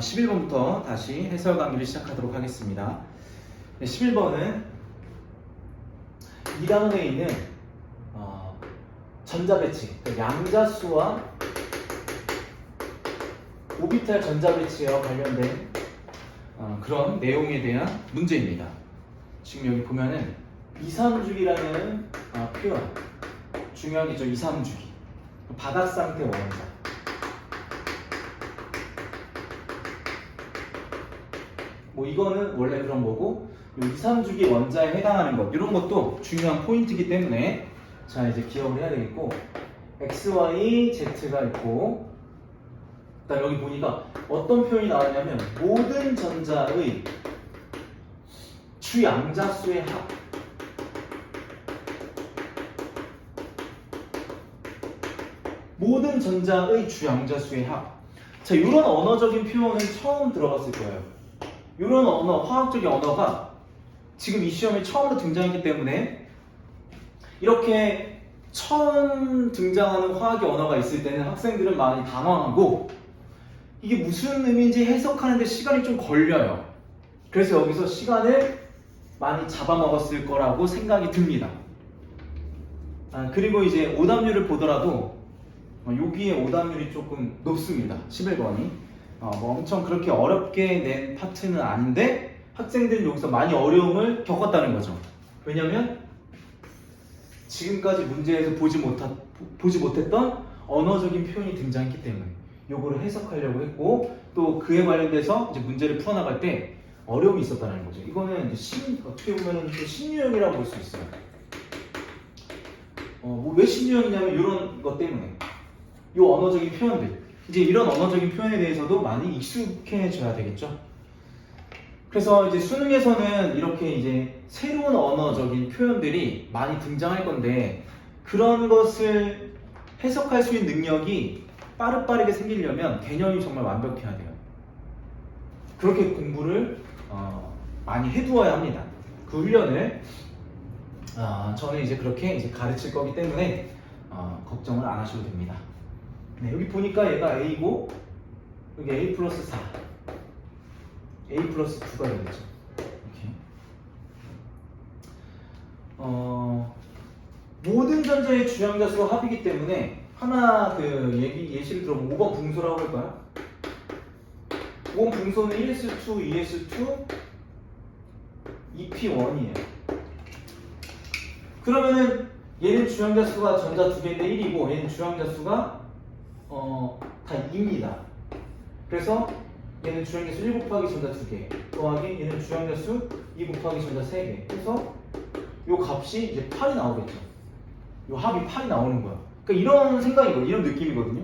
11번부터 다시 해설 강의를 시작하도록 하겠습니다. 11번은 2단원에 있는 전자배치, 양자수와 오비탈 전자배치와 관련된 그런 내용에 대한 문제입니다. 지금 여기 보면은 2, 3주기라는 표현, 중요하겠죠. 2, 3주기, 바닥 상태 원자. 뭐 이거는 원래 그런 거고, 2, 3주기 원자에 해당하는 것, 이런 것도 중요한 포인트이기 때문에 자 이제 기억을 해야 되겠고, X, Y, Z가 있고, 그다음 여기 보니까 어떤 표현이 나왔냐면 모든 전자의 주양자수의 합. 모든 전자의 주양자수의 합. 자, 이런 언어적인 표현은 처음 들어봤을 거예요. 이런 언어, 화학적인 언어가 지금 이 시험에 처음으로 등장했기 때문에 이렇게 처음 등장하는 화학의 언어가 있을 때는 학생들은 많이 당황하고 이게 무슨 의미인지 해석하는데 시간이 좀 걸려요. 그래서 여기서 시간을 많이 잡아먹었을 거라고 생각이 듭니다. 그리고 이제 오답률을 보더라도 여기에 오답률이 조금 높습니다. 11번이. 뭐 엄청 그렇게 어렵게 낸 파트는 아닌데 학생들은 여기서 많이 어려움을 겪었다는 거죠. 왜냐면 지금까지 문제에서 보지 못했던 언어적인 표현이 등장했기 때문에 요거를 해석하려고 했고, 또 그에 관련돼서 이제 문제를 풀어나갈 때 어려움이 있었다는 거죠. 이거는 이제 어떻게 보면 신유형이라고 볼 수 있어요. 왜 신유형이냐면 이런 것 때문에 요 언어적인 표현들, 이제 이런 언어적인 표현에 대해서도 많이 익숙해져야 되겠죠. 그래서 이제 수능에서는 이렇게 이제 새로운 언어적인 표현들이 많이 등장할 건데, 그런 것을 해석할 수 있는 능력이 빠르게 생기려면 개념이 정말 완벽해야 돼요. 그렇게 공부를 많이 해두어야 합니다. 그 훈련을 저는 이제 그렇게 이제 가르칠 거기 때문에 걱정을 안 하셔도 됩니다. 네, 여기 보니까 얘가 A고 여기 A 플러스 4, A 플러스 9가 되겠죠. 이렇게. 모든 전자의 주양자수가 합이기 때문에 하나 예시를 들어보면 5번 붕소라고 할까요? 5번 붕소는 1s2, 2s2, 2p1이에요. 그러면은 얘는 주양자수가 전자 두 개인데 1이고 얘는 주양자수가 다 2입니다. 그래서 얘는 주양자수 1 곱하기 전자 2개 더하기 얘는 주양자수 2 곱하기 전자 3개. 그래서 요 값이 이제 8이 나오겠죠. 요 합이 8이 나오는 거야. 그러니까 이런 생각이거든요. 이런 느낌이거든요.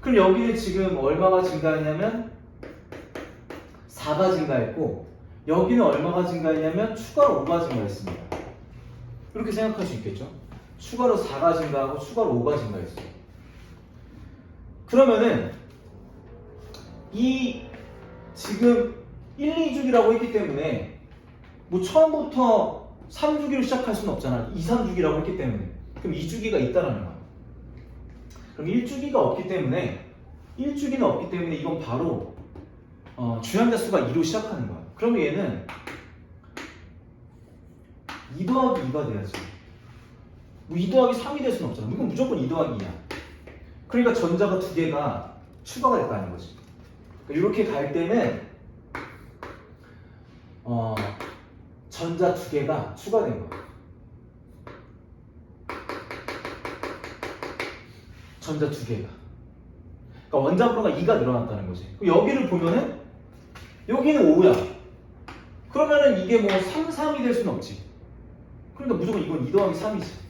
그럼 여기는 지금 얼마가 증가했냐면 4가 증가했고, 여기는 얼마가 증가했냐면 추가로 5가 증가했습니다. 이렇게 생각할 수 있겠죠. 추가로 4가 증가하고 추가로 5가 증가했어요. 그러면은 이 지금 1, 2주기라고 했기 때문에 뭐 처음부터 3주기로 시작할 수는 없잖아. 2, 3주기라고 했기 때문에. 그럼 2주기가 있다라는 거야. 그럼 1주기가 없기 때문에 이건 바로 주양자수가 2로 시작하는 거야. 그러면 얘는 2 더하기 2가 돼야지. 뭐 2 더하기 3이 될 수는 없잖아. 이건 무조건 2 더하기 2야. 그러니까 전자가 두 개가 추가가 됐다는 거지. 그러니까 이렇게 갈 때는 전자 두 개가 추가된 거야. 전자 두 개가. 그러니까 원자번호가 2가 늘어났다는 거지. 여기를 보면은 여기는 5야. 그러면은 이게 뭐 3, 3이 될 수는 없지. 그러니까 무조건 이건 2 더하기 3이지.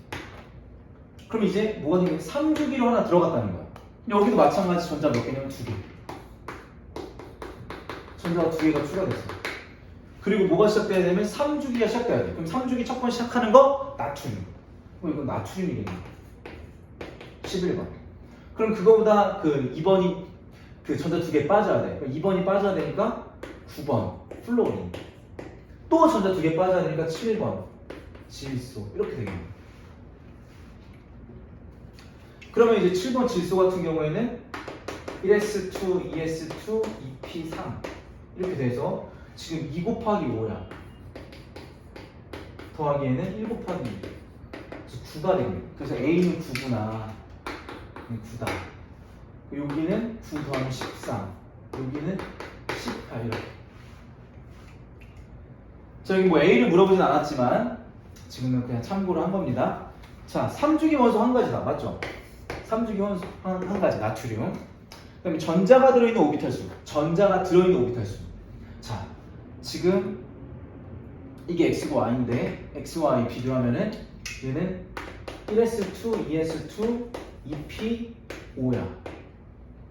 그럼 이제 뭐가 되냐면 3주기로 하나 들어갔다는 거야. 여기도 마찬가지 전자 몇 개냐면 2개. 전자가 2개가 추가됐어. 그리고 뭐가 시작돼야 되면 3주기가 시작돼야 돼. 그럼 3주기 첫 번 시작하는 거 나트륨. 이건 나트륨이겠네. 11번. 그럼 그거보다 2번이 전자 2개 빠져야 돼. 그럼 2번이 빠져야 되니까 9번 플로린. 또 전자 2개 빠져야 되니까 7번 질소. 이렇게 되겠네. 그러면 이제 7번 질소 같은 경우에는 1s2, 2s2, 2p3 이렇게 돼서 지금 2 곱하기 5야. 더하기에는 1 곱하기 2. 그래서 9가 됩니다. 그래서 A는 9구나. 9다. 여기는 9 더하면 13. 여기는 18 이렇게. 자, 여기 뭐 A를 물어보진 않았지만 지금은 그냥 참고로 한 겁니다. 자, 3주기 원소 한 가지다. 맞죠? 3주기 원소 한 가지, 나트륨. 그 다음에 전자가 들어있는 오비탈 수. 전자가 들어있는 오비탈 수. 자, 지금 이게 X고 Y인데 X와 Y 비교하면은 얘는 1s2, 2s2, 2p, 5야.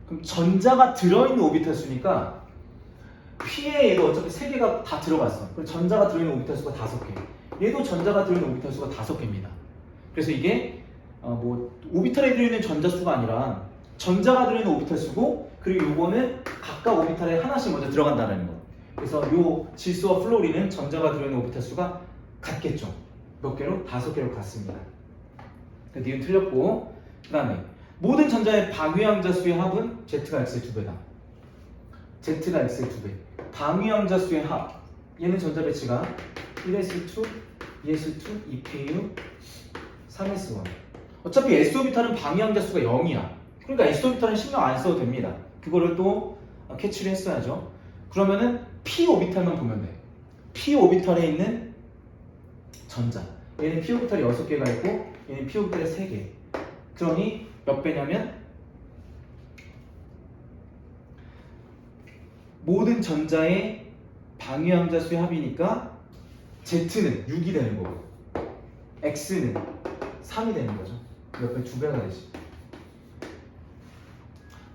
그럼 전자가 들어있는 오비탈 수니까 P에 얘도 어차피 3개가 다 들어갔어. 그럼 전자가 들어있는 오비탈 수가 5개. 얘도 전자가 들어있는 오비탈 수가 5개입니다. 그래서 이게 뭐 오비탈에 들어있는 전자 수가 아니라 전자가 들어있는 오비탈 수고, 그리고 요거는 각각 오비탈에 하나씩 먼저 들어간다는 거. 그래서 요 질소와 플로린은 전자가 들어있는 오비탈 수가 같겠죠. 몇 개로? 5개로 같습니다. 니은 틀렸고, 그 다음에 모든 전자의 방위항자 수의 합은 Z가 X의 2배다. Z가 X의 2배. 방위항자 수의 합. 얘는 전자 배치가 1s2, 2s2, 2pu, 3s1. 어차피 S오비탈은 방위항자 수가 0이야. 그러니까 S오비탈은 신경 안 써도 됩니다. 그거를 또 캐치를 했어야죠. 그러면은 P오비탈만 보면 돼. P오비탈에 있는 전자. 얘는 P오비탈이 6개가 있고 얘는 P오비탈이 3개. 그러니 몇 배냐면 모든 전자의 방위항자 수의 합이니까 Z는 6이 되는 거고 X는 3이 되는 거죠. 몇 배? 2배가 되지.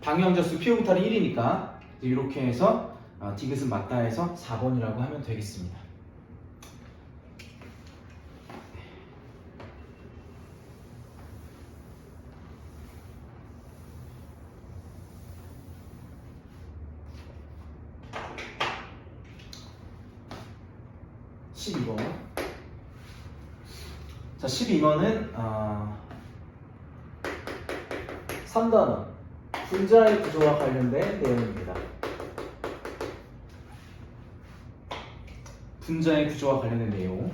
방위항자 수 P오비탈이 1이니까 이렇게 해서 디귿은 맞다 해서 4번이라고 하면 되겠습니다. 자, 12번은 3단원 분자의 구조와 관련된 내용입니다. 분자의 구조와 관련된 내용.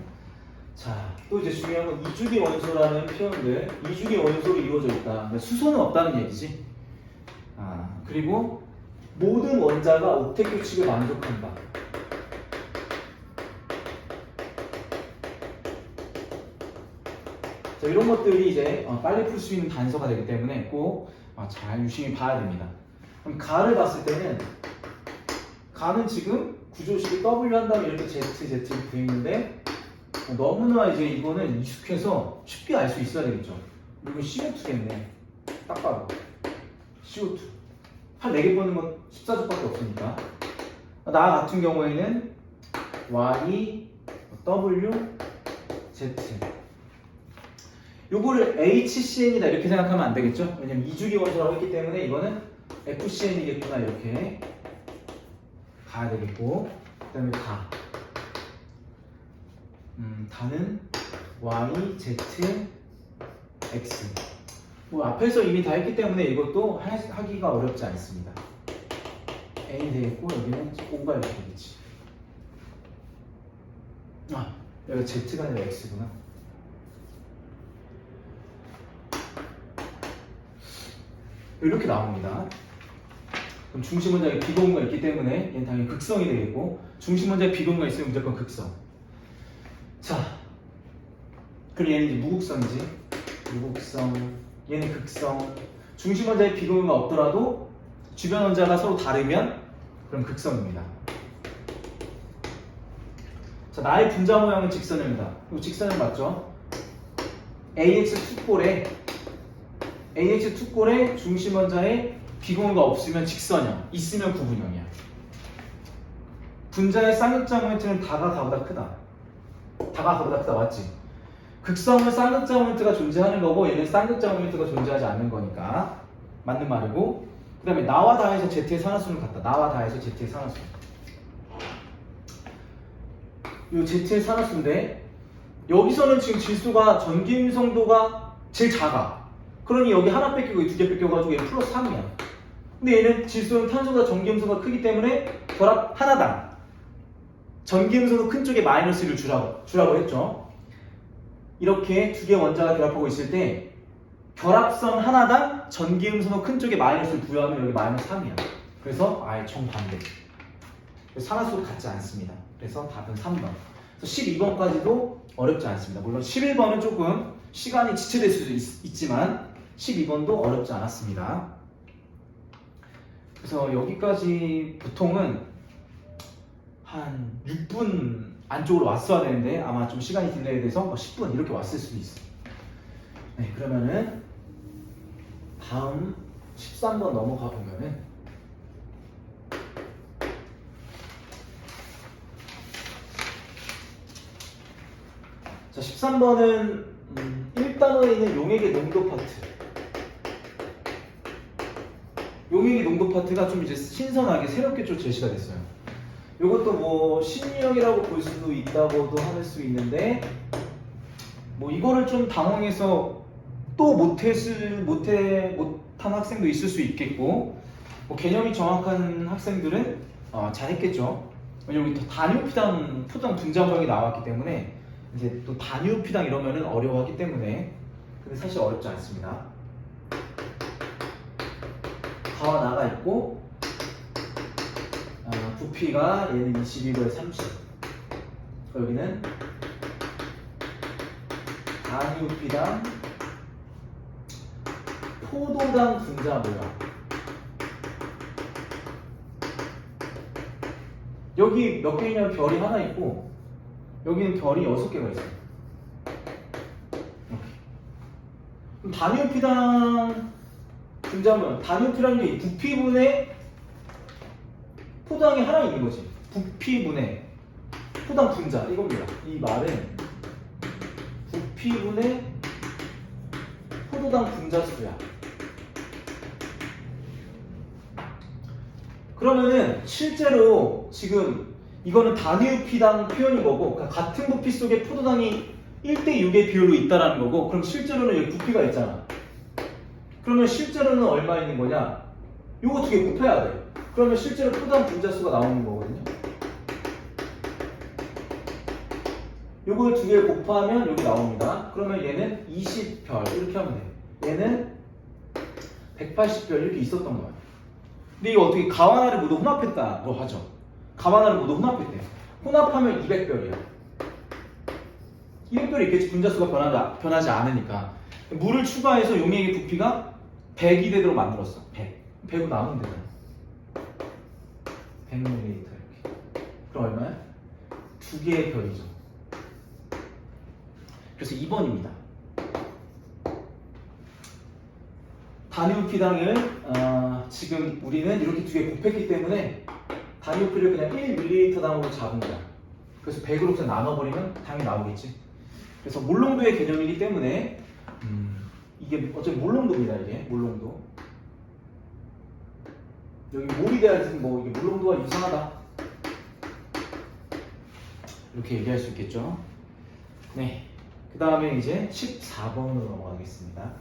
자, 또 이제 중요한 건 이주기 원소라는 표현들. 이주기 원소로 이루어져 있다. 수소는 없다는 얘기지. 그리고 모든 원자가 옥텟 규칙을 만족한다. 자, 이런 것들이 이제 빨리 풀 수 있는 단서가 되기 때문에 꼭 잘 유심히 봐야 됩니다. 그럼 가를 봤을 때는 가는 지금 구조식이 W 한 다음에 이렇게 Z 이렇게 되어 있는데 너무나 이제 이거는 익숙해서 쉽게 알 수 있어야 되겠죠. 이건 CO2겠네. 딱 봐도 CO2 한 4개 뽑는 건 14조밖에 없으니까. 나 같은 경우에는 Y, W, Z 요거를 HCn이다 이렇게 생각하면 안 되겠죠? 왜냐면 이주기 원소라고 했기 때문에 이거는 FCn이겠구나 이렇게 가야 되겠고, 그 다음에 다는 Y, Z, X. 뭐 앞에서 이미 다 했기 때문에 이것도 하기가 어렵지 않습니다. N이 되겠고 여기는 O가 이렇게 되겠지. 여기 Z가 아니라 X구나. 이렇게 나옵니다. 그럼 중심 원자에 비공유가 있기 때문에 얘는 당연히 극성이 되겠고, 중심 원자에 비공유가 있으면 무조건 극성. 자, 그럼 얘는 이제 무극성이지. 무극성. 얘는 극성. 중심 원자에 비공유가 없더라도 주변 원자가 서로 다르면 그럼 극성입니다. 자, 나의 분자 모양은 직선입니다. 이거 직선은 맞죠? AX 투꼴에 중심 원자에 비공유가 없으면 직선형, 있으면 구분형이야. 분자의 쌍극자 모멘트는 다가 가보다 크다. 다가 가보다 크다, 맞지? 극성은 쌍극자 모멘트가 존재하는 거고 얘는 쌍극자 모멘트가 존재하지 않는 거니까 맞는 말이고, 그 다음에 나와 다해서 Z의 산화수는 같다. 나와 다해서 Z의 산화수. 이 Z의 산화수인데 여기서는 지금 질소가 전기음성도가 제일 작아. 그러니 여기 하나 뺏기고 2개 뺏겨가지고 얘 플러스 3이야. 근데 얘는 질소는 탄소보다 전기음수가 크기 때문에 결합 하나당 전기음수도 큰 쪽에 마이너스를 주라고 했죠. 이렇게 두 개 원자가 결합하고 있을 때 결합선 하나당 전기음수도 큰 쪽에 마이너스를 부여하면 여기 마이너스 3이야. 그래서 아예 정반대. 산화수도 같지 않습니다. 그래서 답은 3번. 12번까지도 어렵지 않습니다. 물론 11번은 조금 시간이 지체될 수도 있지만 12번도 어렵지 않았습니다. 그래서 여기까지 보통은 한 6분 안쪽으로 왔어야 되는데 아마 좀 시간이 딜레이 돼서 10분 이렇게 왔을 수도 있어요. 네, 그러면은 다음 13번 넘어가 보면은 자, 13번은 1단원에 있는 용액의 농도 파트. 용액의 농도 파트가 좀 이제 신선하게 새롭게 좀 제시가 됐어요. 이것도 뭐 신유형이라고 볼 수도 있다고도 할 수 있는데 뭐 이거를 좀 당황해서 또 못한 학생도 있을 수 있겠고 뭐 개념이 정확한 학생들은 잘했겠죠. 왜냐면 여기 단위피당 포장 분자명이 나왔기 때문에 이제 또 단위피당 이러면은 어려워하기 때문에 근데 사실 어렵지 않습니다. 가와 나가 있고 부피가 얘는 22에 30 여기는 단위피당 포도당 분자 모양 여기 몇 개냐면 별이 하나 있고 여기는 별이 6개가 있어요. 이렇게. 그럼 단위피당 분자면 단위피라는 게 부피분의 포도당이 하나 있는 거지. 부피분의 포도당 분자 이겁니다. 이 말은 부피분의 포도당 분자수야. 그러면은 실제로 지금 이거는 단위피당 표현인 거고 그러니까 같은 부피 속에 포도당이 1대6의 비율로 있다라는 거고 그럼 실제로는 여기 부피가 있잖아. 그러면 실제로는 얼마 있는 거냐? 요거 두 개 곱해야 돼. 그러면 실제로 포도당 분자수가 나오는 거거든요. 요걸 두 개 곱하면 여기 나옵니다. 그러면 얘는 20별 이렇게 하면 돼. 얘는 180별 이렇게 있었던 거야. 근데 이거 어떻게 가와나를 모두 혼합했다고 하죠. 가와나를 모두 혼합했대. 혼합하면 200별이야. 200별이 있겠지. 분자수가 변하지 않으니까. 물을 추가해서 용액의 부피가 100이 되도록 만들었어. 100. 100으로 나누면 되잖아. 100ml 이렇게. 그럼 얼마야? 두 개의 별이죠. 그래서 2번입니다. 단위부피당을 지금 우리는 이렇게 두 개 곱했기 때문에 단위부피를 그냥 1ml당으로 잡은 거야. 그래서 100으로 그냥 나눠버리면 당연히 나오겠지. 그래서 몰농도의 개념이기 때문에 이게 어차피 몰농도입니다. 이게 몰농도. 여기 몰이 돼야지 뭐 이게 몰농도가 유사하다 이렇게 얘기할 수 있겠죠. 네. 그 다음에 이제 14번으로 넘어가겠습니다.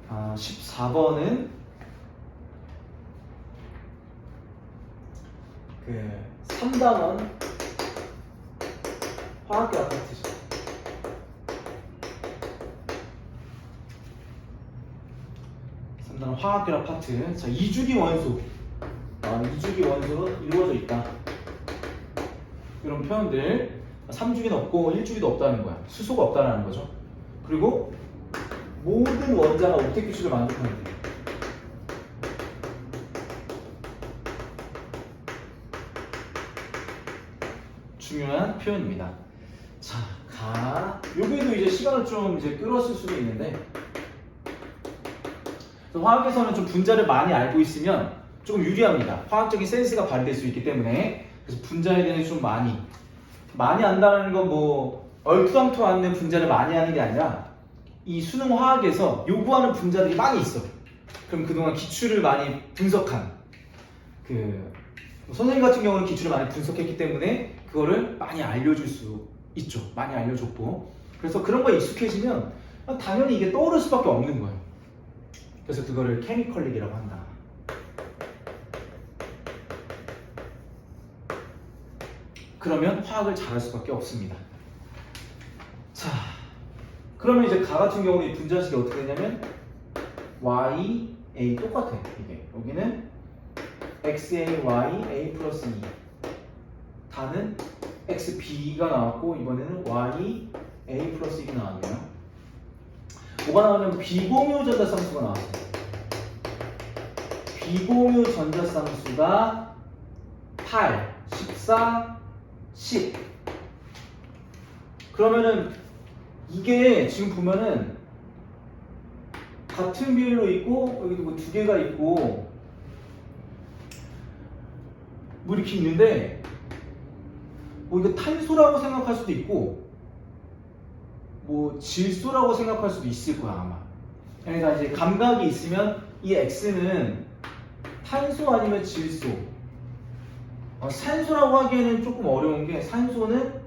아, 14번은 그 3단원 화학결합 파트죠. 3단원 화학결합 파트. 자, 2주기 원소. 2주기 원소로 이루어져 있다. 이런 표현들 3주기는 없고 1주기도 없다는 거야. 수소가 없다는 거죠. 그리고 모든 원자가 옥텟 규칙을 만족하는 데 중요한 표현입니다. 자, 여기도 이제 시간을 좀 이제 끌었을 수도 있는데 화학에서는 좀 분자를 많이 알고 있으면 조금 유리합니다. 화학적인 센스가 발휘될 수 있기 때문에 그래서 분자에 대해서 좀 많이 안다는 건 뭐 얼토당토 않는 분자를 많이 하는 게 아니라 이 수능 화학에서 요구하는 분자들이 많이 있어. 그럼 그동안 기출을 많이 분석한 선생님 같은 경우는 기출을 많이 분석했기 때문에 그거를 많이 알려줄 수 있죠. 많이 알려줬고. 그래서 그런 거에 익숙해지면 당연히 이게 떠오를 수밖에 없는 거예요. 그래서 그거를 케미컬릭이라고 한다. 그러면 화학을 잘할 수밖에 없습니다. 자, 그러면 이제 가 같은 경우에 분자식이 어떻게 되냐면 y, a 똑같아요. 이게 여기는 xa, y, a 플러스 2 다는 xb가 나왔고 이번에는 y, a 플러스 2가 나왔네요. 뭐가 나오냐면 비공유 전자쌍수가 나왔어요. 비공유 전자쌍수가 8, 14, 10. 그러면은 이게 지금 보면은 같은 비율로 있고 여기도 뭐 두 개가 있고 뭐 이렇게 있는데 뭐 이거 탄소라고 생각할 수도 있고 뭐 질소라고 생각할 수도 있을 거야 아마. 그러니까 이제 감각이 있으면 이 X는 탄소 아니면 질소. 산소라고 하기에는 조금 어려운 게 산소는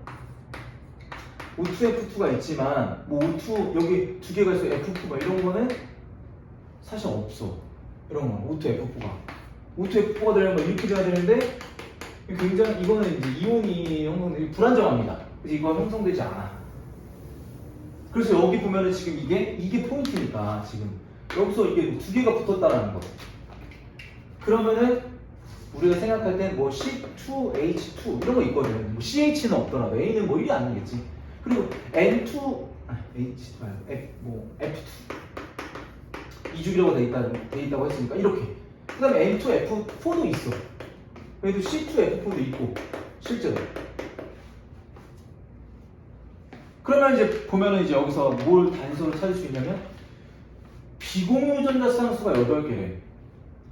O2F2가 있지만 뭐 O2 여기 두 개가 있어 F2 막 이런 거는 사실 없어. 이런 건 O2F4가 O2F4가 되려면 이렇게 돼야 되는데 굉장히 이거는 이제 이온이 형성되기 불안정합니다. 그래서 이건 형성되지 않아. 그래서 여기 보면은 지금 이게 포인트니까 지금 여기서 이게 두 개가 붙었다라는 거. 그러면은 우리가 생각할 땐 뭐 C2H2 이런 거 있거든요. 뭐 CH는 없더라도 A는 뭐 1이 아니겠지. 그리고 N2 H 뭐 F2 이주기라고 돼 있다고 했으니까 이렇게. 그다음에 N2F4도 있어. 그래도 C2F4도 있고 실제로. 그러면 이제 보면은 이제 여기서 뭘 단서를 찾을 수 있냐면 비공유 전자쌍수가 8개래.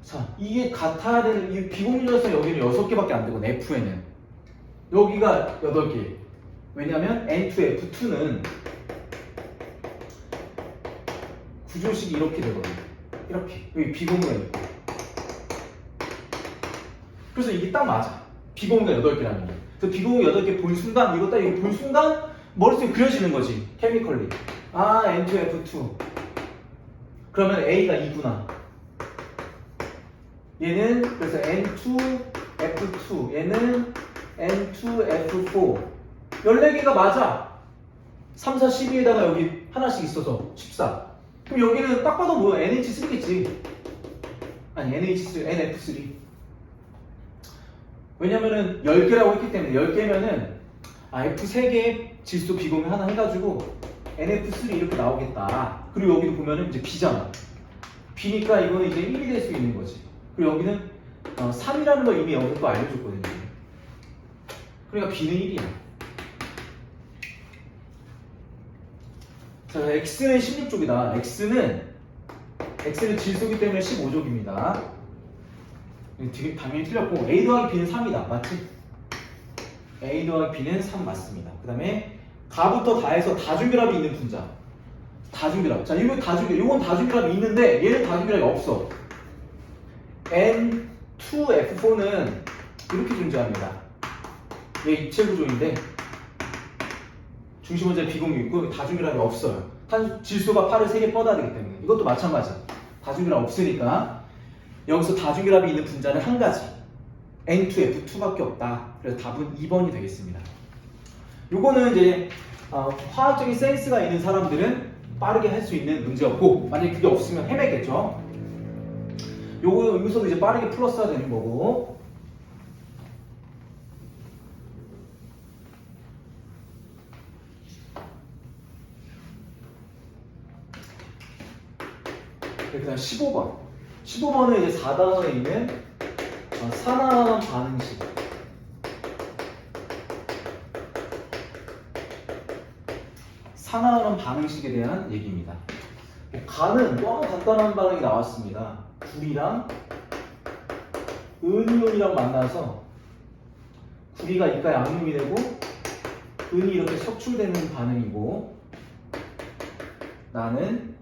자, 이게 같아야 되는 이 비공유 전자쌍 여기는 6개밖에 안 되고 F에는 여기가 8개. 왜냐면 N2F2는 구조식이 이렇게 되거든요. 이렇게 여기 비공유가 있고. 그래서 이게 딱 맞아. 비공유가 8개라는 게. 그래서 비공유 8개 본 순간 이거 딱 이거 본 순간 머릿속에 그려지는 거지. 케미컬리. 아, N2F2. 그러면 A가 2구나. 얘는 그래서 N2F2. 얘는 N2F4. 14개가 맞아. 3, 4, 12에다가 여기 하나씩 있어서 14. 그럼 여기는 딱 봐도 뭐야? NH3겠지. 아니, NH3, NF3. 왜냐면은 10개라고 했기 때문에 10개면은 F 3개의 질소 비공유 하나 해가지고 NF3 이렇게 나오겠다. 그리고 여기도 보면은 이제 B잖아. B니까 이거는 이제 1이 될 수 있는 거지. 그리고 여기는 3이라는 걸 이미 여기서 또 알려줬거든요. 그러니까 B는 1이야. 자, X는 16족이다. X는 질소기 때문에 15족입니다. 되게 당연히 틀렸고 A 더하기 B는 3이다. 맞지? A 더하기 B는 3 맞습니다. 그 다음에 가부터 다해서 다중결합이 있는 분자. 다중결합. 자, 이건 다중결합이 있는데 얘는 다중결합이 없어. N2F4는 이렇게 존재합니다. 얘 입체 구조인데 중심 원자에 비공유 있고 다중결합이 없어요. 질소가 8을 3개 뻗어야 되기 때문에 이것도 마찬가지. 다중결합 없으니까 여기서 다중결합이 있는 분자는 한 가지. N2F2밖에 없다. 그래서 답은 2번이 되겠습니다. 요거는 이제 화학적인 센스가 있는 사람들은 빠르게 할 수 있는 문제였고 만약에 그게 없으면 헤맸겠죠. 여기서도 이제 빠르게 풀었어야 되는 거고. 그 다음 15번. 15번은 이제 4단원에 있는 산화환 반응식. 산화환 반응식에 대한 얘기입니다. 간은 너무 간단한 반응이 나왔습니다. 구리랑 은이온이랑 만나서 구리가 이가에 양lum이 되고 은이 이렇게 석출되는 반응이고 나는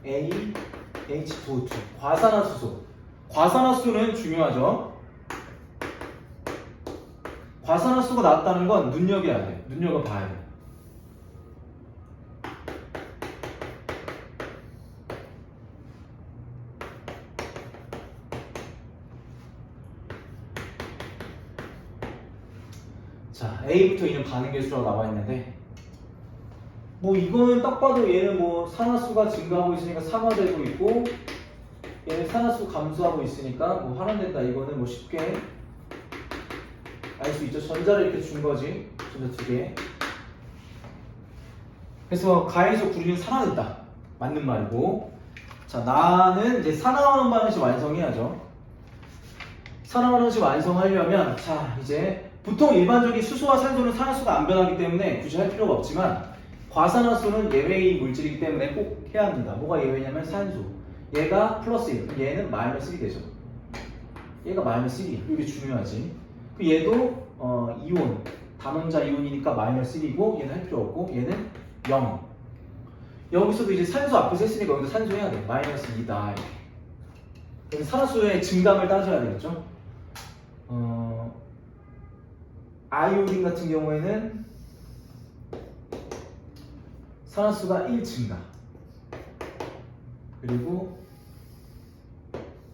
AH2O2 과산화수소. 과산화수소는 중요하죠. 과산화수가 나왔다는 건 눈여겨야 돼. 눈여겨봐야 돼. 자, A부터 E는 반응계수라고 나와 있는데 뭐 이거는 딱 봐도 얘는 뭐 산화수가 증가하고 있으니까 산화되고 있고 얘는 산화수 감소하고 있으니까 뭐 환원된다. 이거는 뭐 쉽게 알 수 있죠. 전자를 이렇게 준 거지. 전자 두 개. 그래서 가에서 구리는 산화된다. 맞는 말이고. 자, 나는 이제 산화환원 반응식 완성해야죠. 산화환원 반응식 완성하려면 자, 이제 보통 일반적인 수소와 산소는 산화수가 안 변하기 때문에 굳이 할 필요가 없지만 과산화수는 예외의 물질이기 때문에 꼭 해야 합니다. 뭐가 예외냐면 산소. 얘가 플러스 1, 얘는 마이너스 1이 되죠. 얘가 마이너스 1이. 이게 중요하지. 얘도 이온, 단원자 이온이니까 마이너스 1이고 얘는 할 필요 없고 얘는 0. 여기서도 이제 산소 앞에서 했으니까 여기도 산소 해야 돼. 마이너스 2다. 그래서 산화수의 증감을 따져야 되겠죠. 아이오딘 같은 경우에는 산화수가 1 증가. 그리고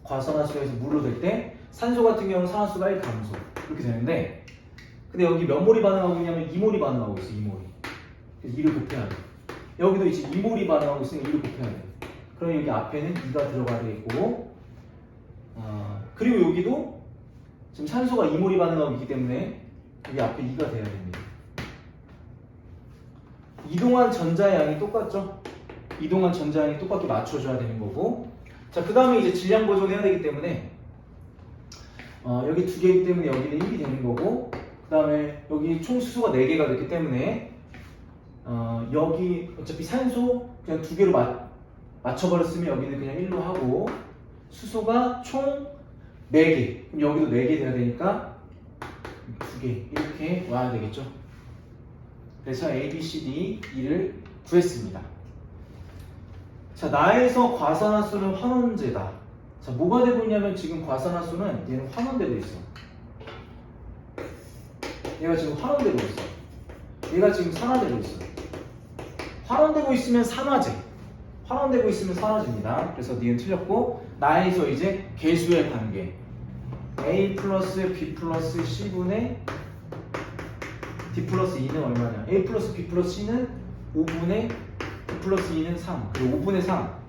과산화수에서 물로 될 때 산소 같은 경우는 산화수가 1 감소. 이렇게 되는데 근데 여기 몇 몰이 반응하고 있냐면 2몰이 반응하고 있어. 2몰이. 그래서 2를 곱해야 돼. 여기도 이제 2몰이 반응하고 있으니까 2를 곱해야 돼. 그럼 여기 앞에는 2가 들어가야 되겠고 그리고 여기도 지금 산소가 2몰이 반응하고 있기 때문에 여기 앞에 2가 돼야 됩니다. 이동한 전자의 양이 똑같죠? 이동한 전자량이 똑같게 맞춰줘야 되는 거고 자, 그 다음에 이제 질량 보존해야 되기 때문에 여기 2개이기 때문에 여기는 1이 되는 거고 그 다음에 여기 총 수소가 4개가 됐기 때문에 여기 어차피 산소 그냥 2개로 맞춰버렸으면 여기는 그냥 1로 하고 수소가 총 4개 그럼 여기도 4개 돼야 되니까 2개 이렇게 와야 되겠죠. 그래서 A, B, C, D, E를 구했습니다. 자, 나에서 과산화수는 환원제다. 자, 뭐가 되고 있냐면 지금 과산화수는 얘는 환원되고 있어. 얘가 지금 환원되고 있어. 얘가 지금 산화되고 있어. 환원되고 있으면 산화제. 환원되고 있으면 산화제입니다. 그래서 니은 틀렸고 나에서 이제 계수의 관계. A 플러스 B 플러스 C분의 D 플러스 2는 얼마냐? A 플러스 B 플러스 C는 5분의 D 플러스 2는 3. 그리고 5분의 3.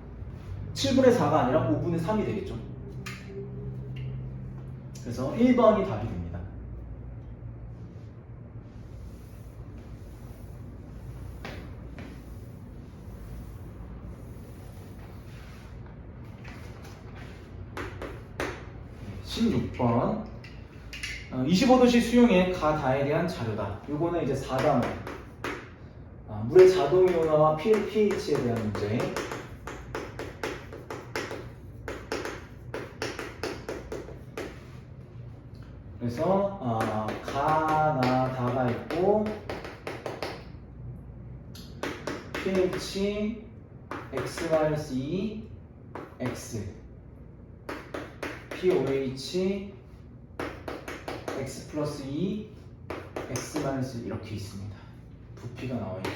7분의 4가 아니라 5분의 3이 되겠죠. 그래서 1번이 답이 됩니다. 네, 16번 25도씨 수용의 가다에 대한 자료다. 요거는 이제 4단원 물의 자동이온화와 pH에 대한 문제. 그래서 가나 다가 있고 pH x-2 x pOH x 플러스 2 x 마이너스 이렇게 있습니다. 부피가 나와 있죠.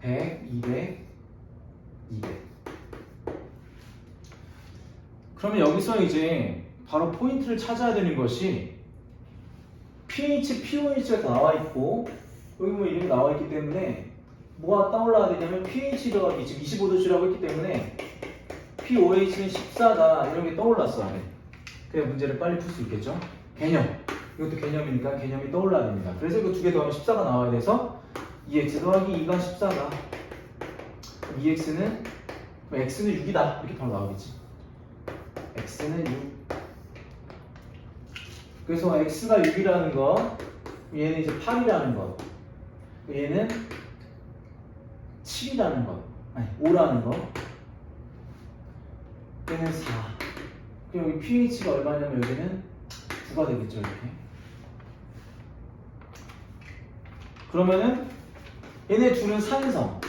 (100) 200 200 그러면 여기서 이제 바로 포인트를 찾아야 되는 것이 pH, pOH가 다 나와 있고 여기 뭐 이름이 나와 있기 때문에 뭐가 떠올라야 되냐면 pH 더하기 지금 25도씨라고 했기 때문에 pOH는 14다 이런 게 떠올랐어야 돼. 그래야 문제를 빨리 풀 수 있겠죠. 개념 이것도 개념이니까 개념이 떠올라야 됩니다. 그래서 이거 두 개 더하면 14가 나와야 돼서 2x 더하기 2가 14다. 그럼 2x는 x는 6이다 이렇게 바로 나오겠지. x는 6. 그래서 x가 6이라는 거 얘는 이제 8이라는 거 얘는 7이라는 거 아니 5라는 거 얘는 4. 그럼 여기 pH가 얼마냐면 여기는 9가 되겠죠 이렇게. 그러면은 얘네 둘은 산성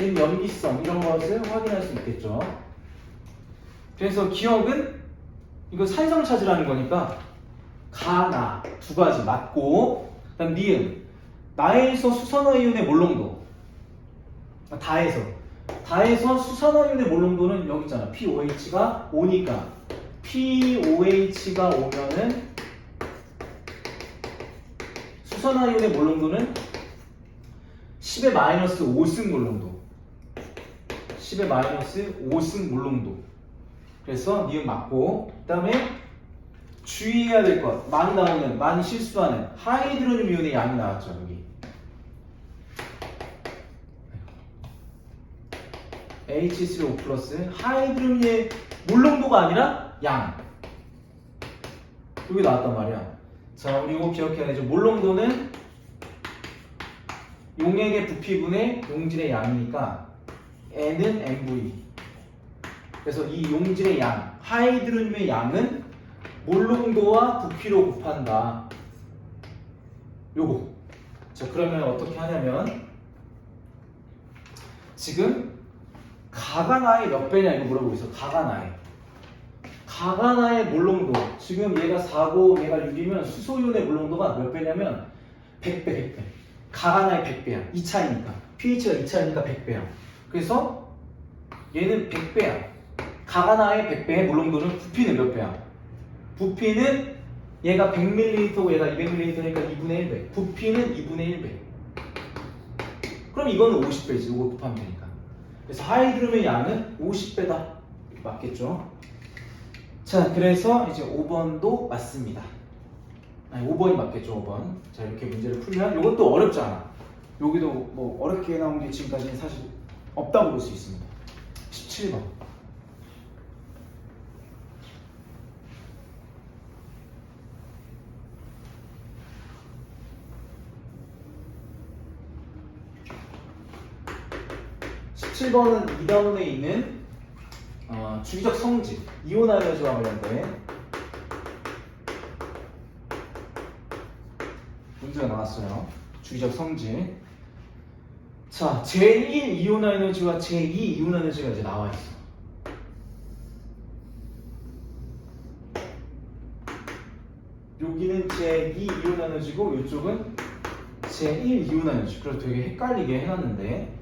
얘는 염기성 이런 것을 확인할 수 있겠죠. 그래서 기억은 이거 산성 찾으라는 거니까 가, 나 두 가지 맞고, 그다음 니은 나에서 수산화이온의 몰농도 다에서 수산화이온의 몰농도는 여기 있잖아. POH가 5니까 POH가 오면은 수산화이온의 몰농도는 10의 마이너스 5승 몰농도 10의 마이너스 5승 몰농도. 그래서 니은 맞고, 그 다음에 주의해야 될 것, 많이 실수하는 하이드로늄 이온의 양이 나왔죠. 여기 H3O 플러스 하이드로늄의 몰농도가 아니라 양, 여기 나왔단 말이야. 자, 우리 이거 기억해야 되죠. 몰농도는 용액의 부피분의 용질의 양이니까 N은 MV. 그래서 이 용질의 양, 하이드로늄의 양은 몰농도와 부피로 곱한다. 요거. 자, 그러면 어떻게 하냐면 지금 가가 나의 몇 배냐 이거 물어보고 있어. 가가 나의 몰농도. 지금 얘가 4고 얘가 6이면 수소이온의 몰농도가 몇 배냐면 100배. 가가 나의 100배야. 2차이니까. pH가 2차이니까 100배야. 그래서 얘는 100배야. 가가 나의 100배의 몰농도는 부피는 몇 배야? 부피는 얘가 100ml고 얘가 200ml니까 2분의 1배. 부피는 2분의 1배. 그럼 이거는 50배지. 이거 곱하면 되니까. 그래서 하이드로륨의 양은 50배다. 이렇게 맞겠죠? 자, 그래서 이제 5번도 맞습니다. 아니, 5번이 맞겠죠, 5번. 자, 이렇게 문제를 풀면 이것도 어렵지 않아. 여기도 뭐 어렵게 나온 게 지금까지는 사실 없다고 볼 수 있습니다. 17번. 17번은 2단원에 있는 주기적 성질, 이온화이너즈와 관련된 문제가 나왔어요. 주기적 성질. 자, 제1 이온화이너즈와 제2 이온화이너즈가 이제 나와 있어. 여기는 제2 이온화이너즈고 이쪽은 제1 이온화이너즈. 그래서 되게 헷갈리게 해놨는데,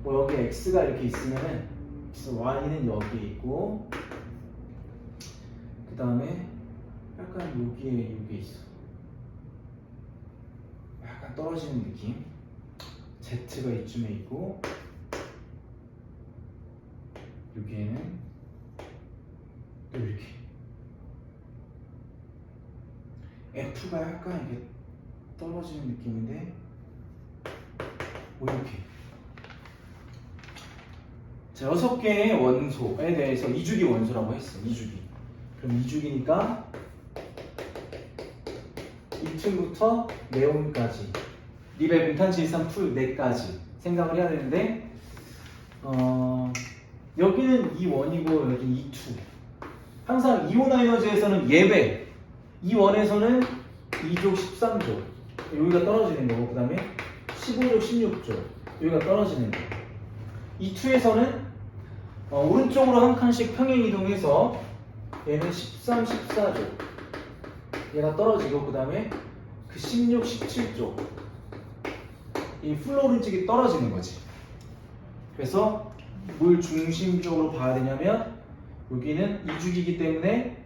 뭐 여기 X가 이렇게 있으면은 Y는 여기에 있고, 그 다음에 약간 여기에 있어. 약간 떨어지는 느낌. Z가 이쯤에 있고, 여기에는 또 이렇게 F가 약간 이렇게 떨어지는 느낌인데, 뭐 이렇게. 자, 6개의 원소에 대해서 2주기 원소라고 했어. 2주기. 그럼 2주기니까 2층부터 네온까지 리벨 분탄질산 풀 4까지 생각을 해야 되는데, 여기는 2원이고 여기는 2투. 항상 이온화이너즈에서는 예배, 이 원에서는 2조 13조 여기가 떨어지는 거고, 그 다음에 15조 16조 여기가 떨어지는 거. 이 2에서는 오른쪽으로 한 칸씩 평행 이동해서 얘는 13, 14조 얘가 떨어지고, 그 다음에 그 16, 17조 이 플로린 쪽이 떨어지는 거지. 그래서 뭘 중심적으로 봐야 되냐면, 여기는 이주기이기 때문에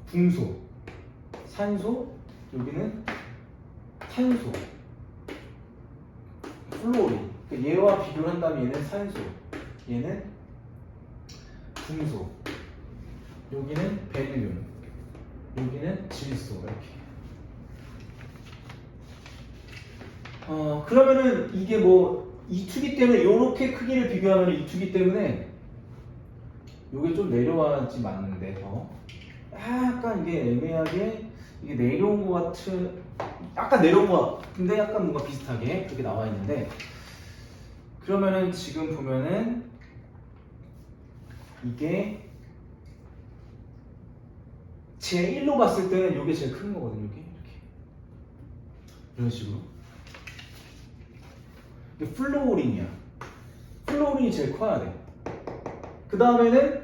붕소, 산소, 여기는 탄소, 플로린. 얘와 비교를 한다면 얘는 산소, 얘는 붕소, 여기는 베릴륨, 여기는 질소. 이렇게. 그러면은 이게 뭐 이투기 때문에 이렇게 크기를 비교하면 이투기 때문에 이게 좀 내려와야지 맞는데, 더 약간 이게 애매하게 이게 내려온 것 같은, 약간 내려온 것 같은데 약간 뭔가 비슷하게 그렇게 나와 있는데, 그러면은 지금 보면은 이게 제1로 봤을 때는 이게 제일 큰 거거든요. 이렇게 이런 식으로. 이게 플로린이야. 플로린이 제일 커야 돼. 그 다음에는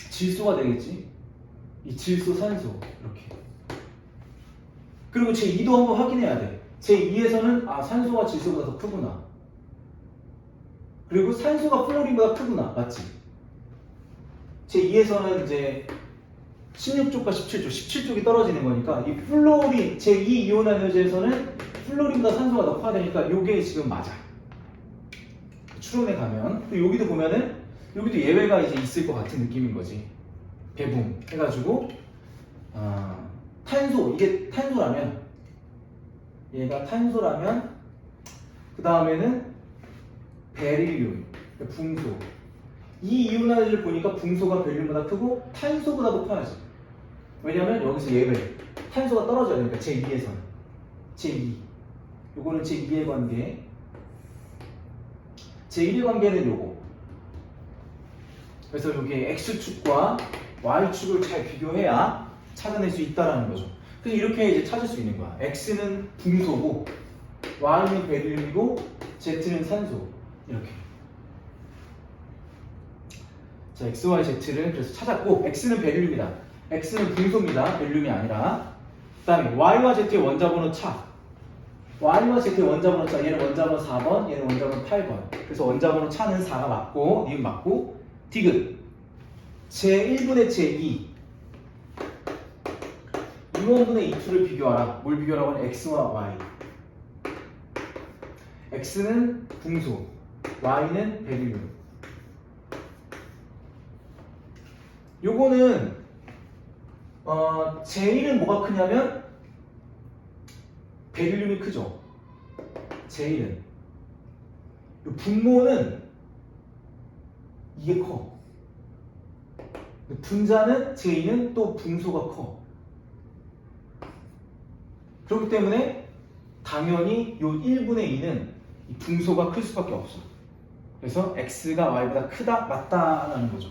질소가 되겠지. 이 질소, 산소 이렇게. 그리고 제2도 한번 확인해야 돼. 제2에서는 산소가 질소보다 더 크구나. 그리고 산소가 플로린보다 크구나. 맞지? 제2에서는 이제 16쪽과 17쪽, 17쪽이 떨어지는 거니까 이 플로린, 제2 이온 에너지에서는 플로린보다 산소가 더 커야 되니까 요게 지금 맞아. 추론에 가면. 또 여기도 보면은 여기도 예외가 이제 있을 것 같은 느낌인 거지. 배분 해가지고 탄소, 이게 탄소라면 얘가 탄소라면 그 다음에는 베릴륨, 붕소. 이 이온화를 보니까 붕소가 베릴륨보다 크고 탄소보다도 커야지. 왜냐면 여기서 예외 탄소가 떨어져야 되니까 제2에서는 제2 요거는 제2의 관계, 제1의 관계는 요거. 그래서 여기에 X축과 Y축을 잘 비교해야 찾아낼 수 있다라는 거죠. 그래서 이렇게 이제 찾을 수 있는 거야. X는 붕소고 Y는 베릴륨이고 Z는 산소. 이렇게. 자, X, Y, Z를 그래서 찾았고 X는 베릴륨이다. X는 붕소입니다. 베릴륨이 아니라. 그 다음에 Y와 Z의 원자번호 차. Y와 Z의 원자번호 차. 얘는 원자번호 4번, 얘는 원자번호 8번. 그래서 원자번호 차는 4가 맞고, 니은 맞고, 디귿. 제1분의 제2. 2원분의 2투를 비교하라. 뭘 비교하라고 하면 X와 Y. X는 붕소, Y는 베릴륨. 요거는 제1은 뭐가 크냐면 베릴륨이 크죠. 제1은. 요 분모는 이게 커. 분자는 제2는 또 붕소가 커. 그렇기 때문에 당연히 요 1분의 2는 이 붕소가 클 수밖에 없어. 그래서 X가 Y보다 크다, 맞다라는 거죠.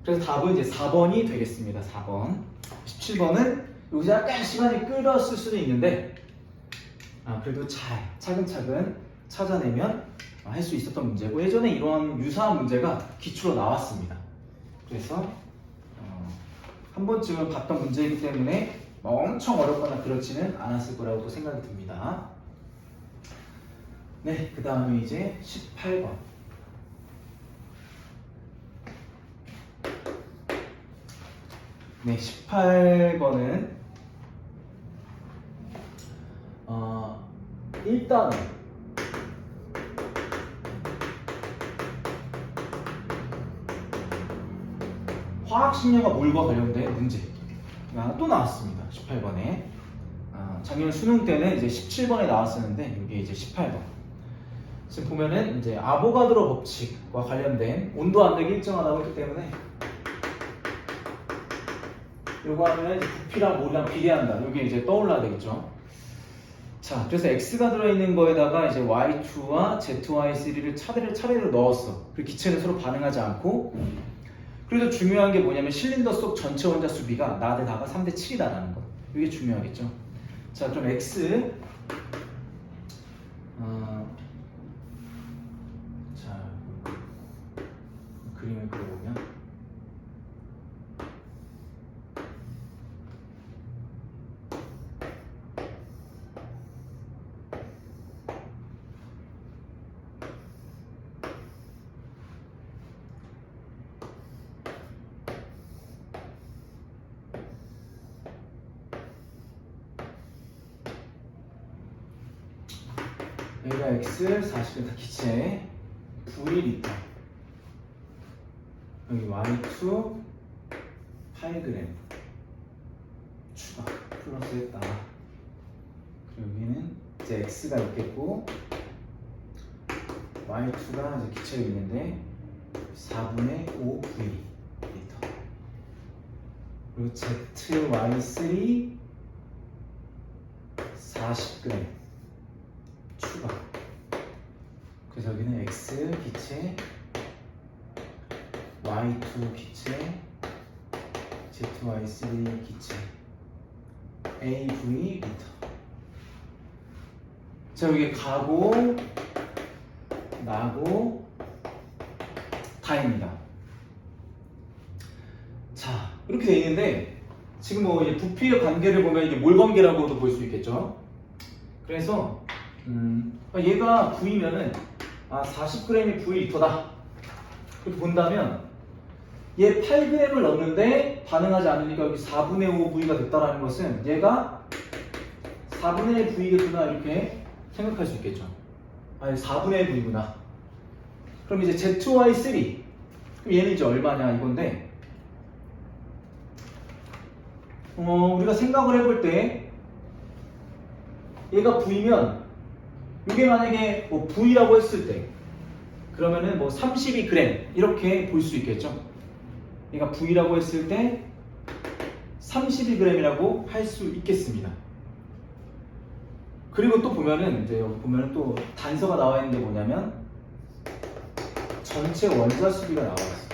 그래서 답은 이제 4번이 되겠습니다. 4번. 17번은 여기서 약간 시간이 끌었을 수도 있는데 그래도 잘 차근차근 찾아내면 할 수 있었던 문제고, 예전에 이런 유사한 문제가 기출로 나왔습니다. 그래서 한 번쯤은 봤던 문제이기 때문에 엄청 어렵거나 그렇지는 않았을 거라고 또 생각이 듭니다. 네, 그 다음에 이제 18번. 네, 18번은 일단은 화학식량과 물과 관련된 문제가 또 나왔습니다. 18번에. 작년 수능 때는 이제 17번에 나왔었는데 이게 이제 18번. 지금 보면은 이제 아보가드로 법칙과 관련된 온도 압력이 일정하다고 했기 때문에 요거 하면 이제 부피랑 몰이랑 비례한다. 이게 이제 떠올라야 되겠죠. 자, 그래서 X가 들어있는 거에다가 이제 Y2와 ZY3를 차례로 넣었어. 그리고 기체는 서로 반응하지 않고. 그래서 중요한 게 뭐냐면 실린더 속 전체 원자 수비가 나 대 나가 3대 7이다라는 거. 이게 중요하겠죠. 자, 그럼 X 자, 그림을 그려보면 여기가 X 40m 기체 V리터, 여기 Y2 8g 추가 플러스 했다. 그리고 여기는 이제 X가 있겠고 Y2가 이제 기체가 있는데 4분의 5 V리터, 그리고 ZY3 40g 추가. 그래서 여기는 X 기체, Y2 기체, ZY3 기체, AV 리터. 자, 여기 가고 나고 다입니다. 자, 이렇게 돼 있는데 지금 뭐 이제 부피의 관계를 보면 이게 몰 관계라고도 볼 수 있겠죠. 그래서 얘가 V면은 40g이 V리터다 이렇게 본다면 얘 8g을 넣었는데 반응하지 않으니까 여기 4분의 5 V가 됐다라는 것은 얘가 4분의 1 V겠구나 이렇게 생각할 수 있겠죠. 아니 4분의 1 V구나. 그럼 이제 ZY3 그럼 얘는 이제 얼마냐 이건데 우리가 생각을 해볼 때 얘가 V면 이게 만약에 뭐 V라고 했을 때 그러면은 뭐 32g 이렇게 볼 수 있겠죠. 얘가 V라고 했을 때 32g이라고 할 수 있겠습니다. 그리고 또 보면은 이제 여기 보면은 또 단서가 나와 있는 게 뭐냐면 전체 원자 수비가 나와 있어요.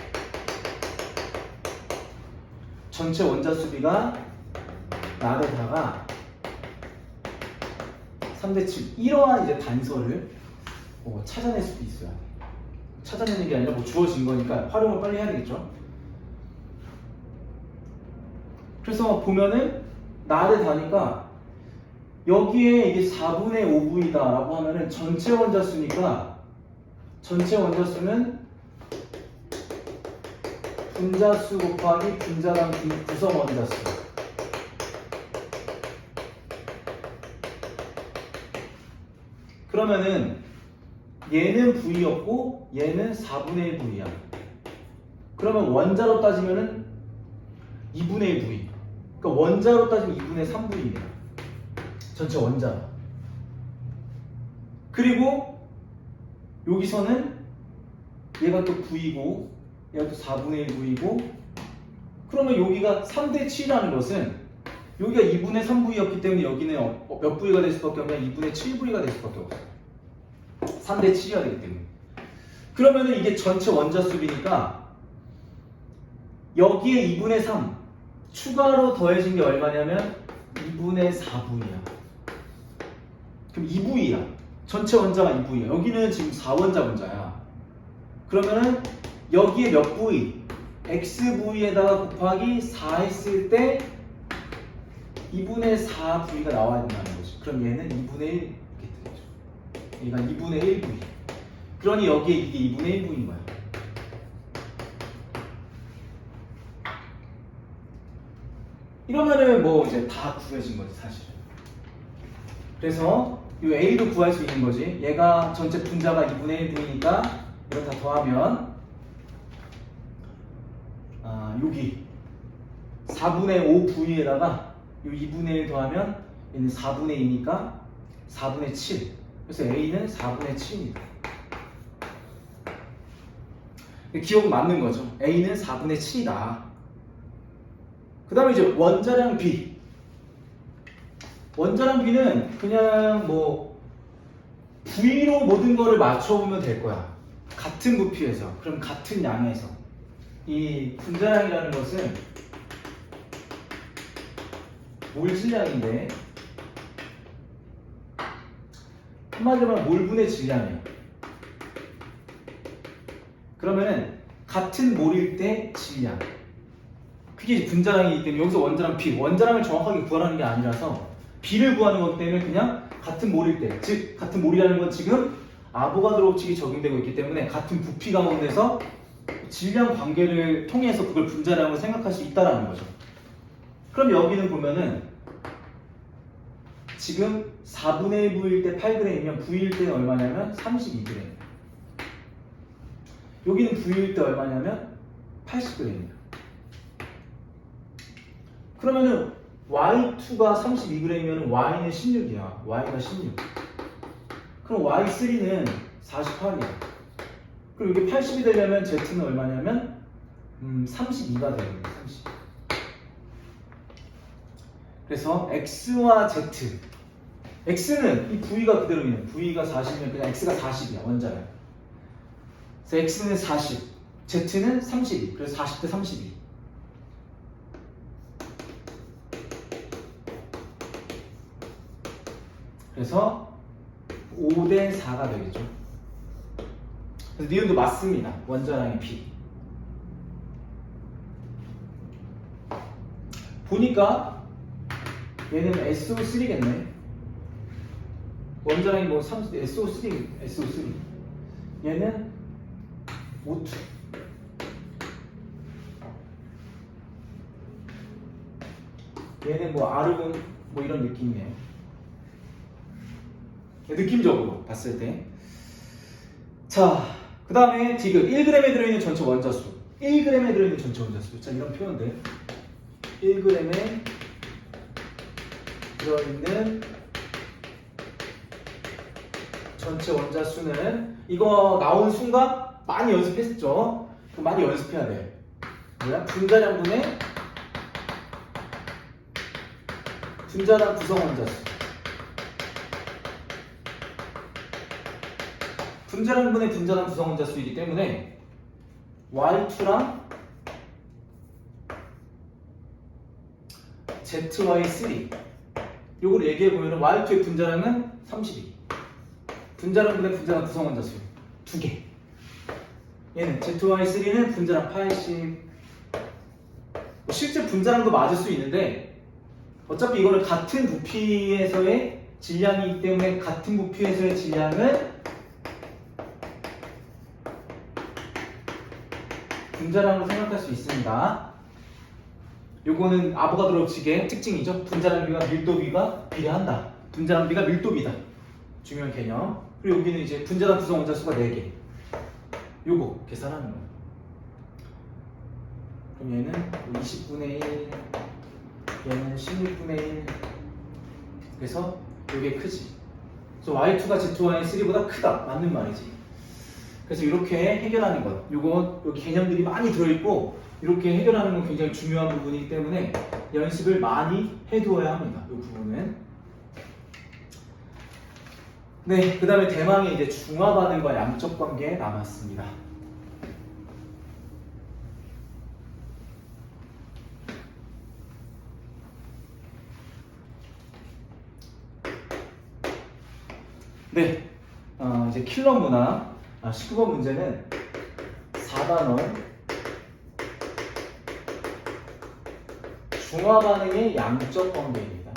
전체 원자 수비가 나르다가 3대 7 이러한 이제 단서를 찾아낼 수도 있어요. 찾아내는 게 아니라 뭐 주어진 거니까 활용을 빨리 해야 되겠죠. 그래서 보면은 나르다니까 여기에 이게 4분의 5V다 라고 하면은 전체 원자 수니까 전체 원자 수는 분자 수 곱하기 분자당 구성 원자 수. 그러면은 얘는 V였고 얘는 4분의 1 V야. 그러면 원자로 따지면은 2분의 1 V. 그러니까 원자로 따지면 2분의 3 V입니다. 전체 원자. 그리고 여기서는 얘가 또 V고 얘가 또 4분의 1 V고 그러면 여기가 3대 7이라는 것은 여기가 2분의 3V였기 때문에 여기는 몇 V가 될 수밖에 없냐 2분의 7V가 될 수밖에 없어요. 3대 7이어야 되기 때문에. 그러면은 이게 전체 원자 수비니까 여기에 2분의 3 추가로 더해진 게 얼마냐면 2분의 4V야. 그럼 2V야. 전체 원자가 2V야. 여기는 지금 4원자 분자야. 그러면은 여기에 몇 V? XV에다가 곱하기 4 했을 때 2분의 4V가 나와야 된다는 거지. 그럼 얘는 2분의 1 이렇게 되죠. 얘가 2분의 1V. 그러니 여기에 이게 2분의 1V인 거야. 이러면은 뭐 이제 다 구해진 거지 사실은. 그래서 이 A도 구할 수 있는 거지. 얘가 전체 분자가 2분의 1V니까 이걸 다 더하면 여기 4분의 5V에다가 이 2분의 1 더하면 얘는 4분의 2니까 4분의 7. 그래서 A는 4분의 7입니다. 기억은 맞는 거죠. A는 4분의 7이다. 그 다음에 이제 원자량 B. 원자량 B는 그냥 뭐 V로 모든 거를 맞춰보면 될 거야. 같은 부피에서, 그럼 같은 양에서. 이 분자량이라는 것은 몰질량인데 한마디로 하면 몰분의 질량이에요. 그러면은 같은 몰일 때 질량. 그게 이제 분자량이기 때문에 여기서 원자량 B, 원자량을 정확하게 구하라는 게 아니라서 B를 구하는 것 때문에 그냥 같은 몰일 때, 즉 같은 몰이라는 건 지금 아보가드로 법칙이 적용되고 있기 때문에 같은 부피 가운데서 질량 관계를 통해서 그걸 분자량으로 생각할 수 있다는 거죠. 그럼 여기는 보면은 지금 4분의 1V일 때 8g이면 V일 때 얼마냐면 32g. 여기는 V일 때 얼마냐면 80g입니다. 그러면은 Y2가 32g이면 Y는 16이야. Y가 16. 그럼 Y3는 48이야. 그리고 이게 80이 되려면 Z는 얼마냐면 32가 되는 거야. 30. 그래서 X와 Z. X는 이 V가 그대로 있는 V가 40이면 그냥 X가 40이야. 원자량. 그래서 X는 40, Z는 32. 그래서 40대 32. 그래서 5대 4가 되겠죠. 그래서 니은도 맞습니다. 원자량이 P. 보니까 얘는 SO3겠네. 원자량이 뭐 SO3. 얘는 O2. 얘는 뭐 아르곤 뭐 이런 느낌이네요. 느낌적으로 봤을 때. 자, 그 다음에 지금 1g에 들어있는 전체 원자수. 1g에 들어있는 전체 원자수. 자, 이런 표현들. 1g에 들어있는 전체 원자수는 이거 나온 순간 많이 연습했죠? 많이 연습해야 돼. 뭐야? 분자량분의 분자량 구성 원자수. 분자량분의 분자량 구성 원자수이기 때문에 Y2랑 ZY3 요걸 얘기해보면 Y2의 분자량은 32. 분자량분의 분자량 구성 원자수 2개. 얘는 ZY3는 분자량 80. 실제 분자량도 맞을 수 있는데 어차피 이거는 같은 부피에서의 질량이기 때문에 같은 부피에서의 질량은 분자량으로 생각할 수 있습니다. 요거는 아보가드로 법칙의 특징이죠. 분자량비와 밀도비가 비례한다. 분자량비가 밀도비다. 중요한 개념. 그리고 여기는 이제 분자량 구성 원자수가 4개. 요거 계산하는 거예요. 그럼 얘는 20분의 1, 얘는 16분의 1. 그래서 요게 크지. 그래서 Y2가 Z1의3보다 크다. 맞는 말이지. 그래서 이렇게 해결하는 것. 요거 여기 개념들이 많이 들어있고 이렇게 해결하는 건 굉장히 중요한 부분이기 때문에 연습을 많이 해두어야 합니다. 이 부분은. 네, 그 다음에 대망의 이제 중화 반응과 양적 관계 남았습니다. 네, 이제 킬러 문항 19번 문제는 4단원 중화 반응의 양적 관계입니다.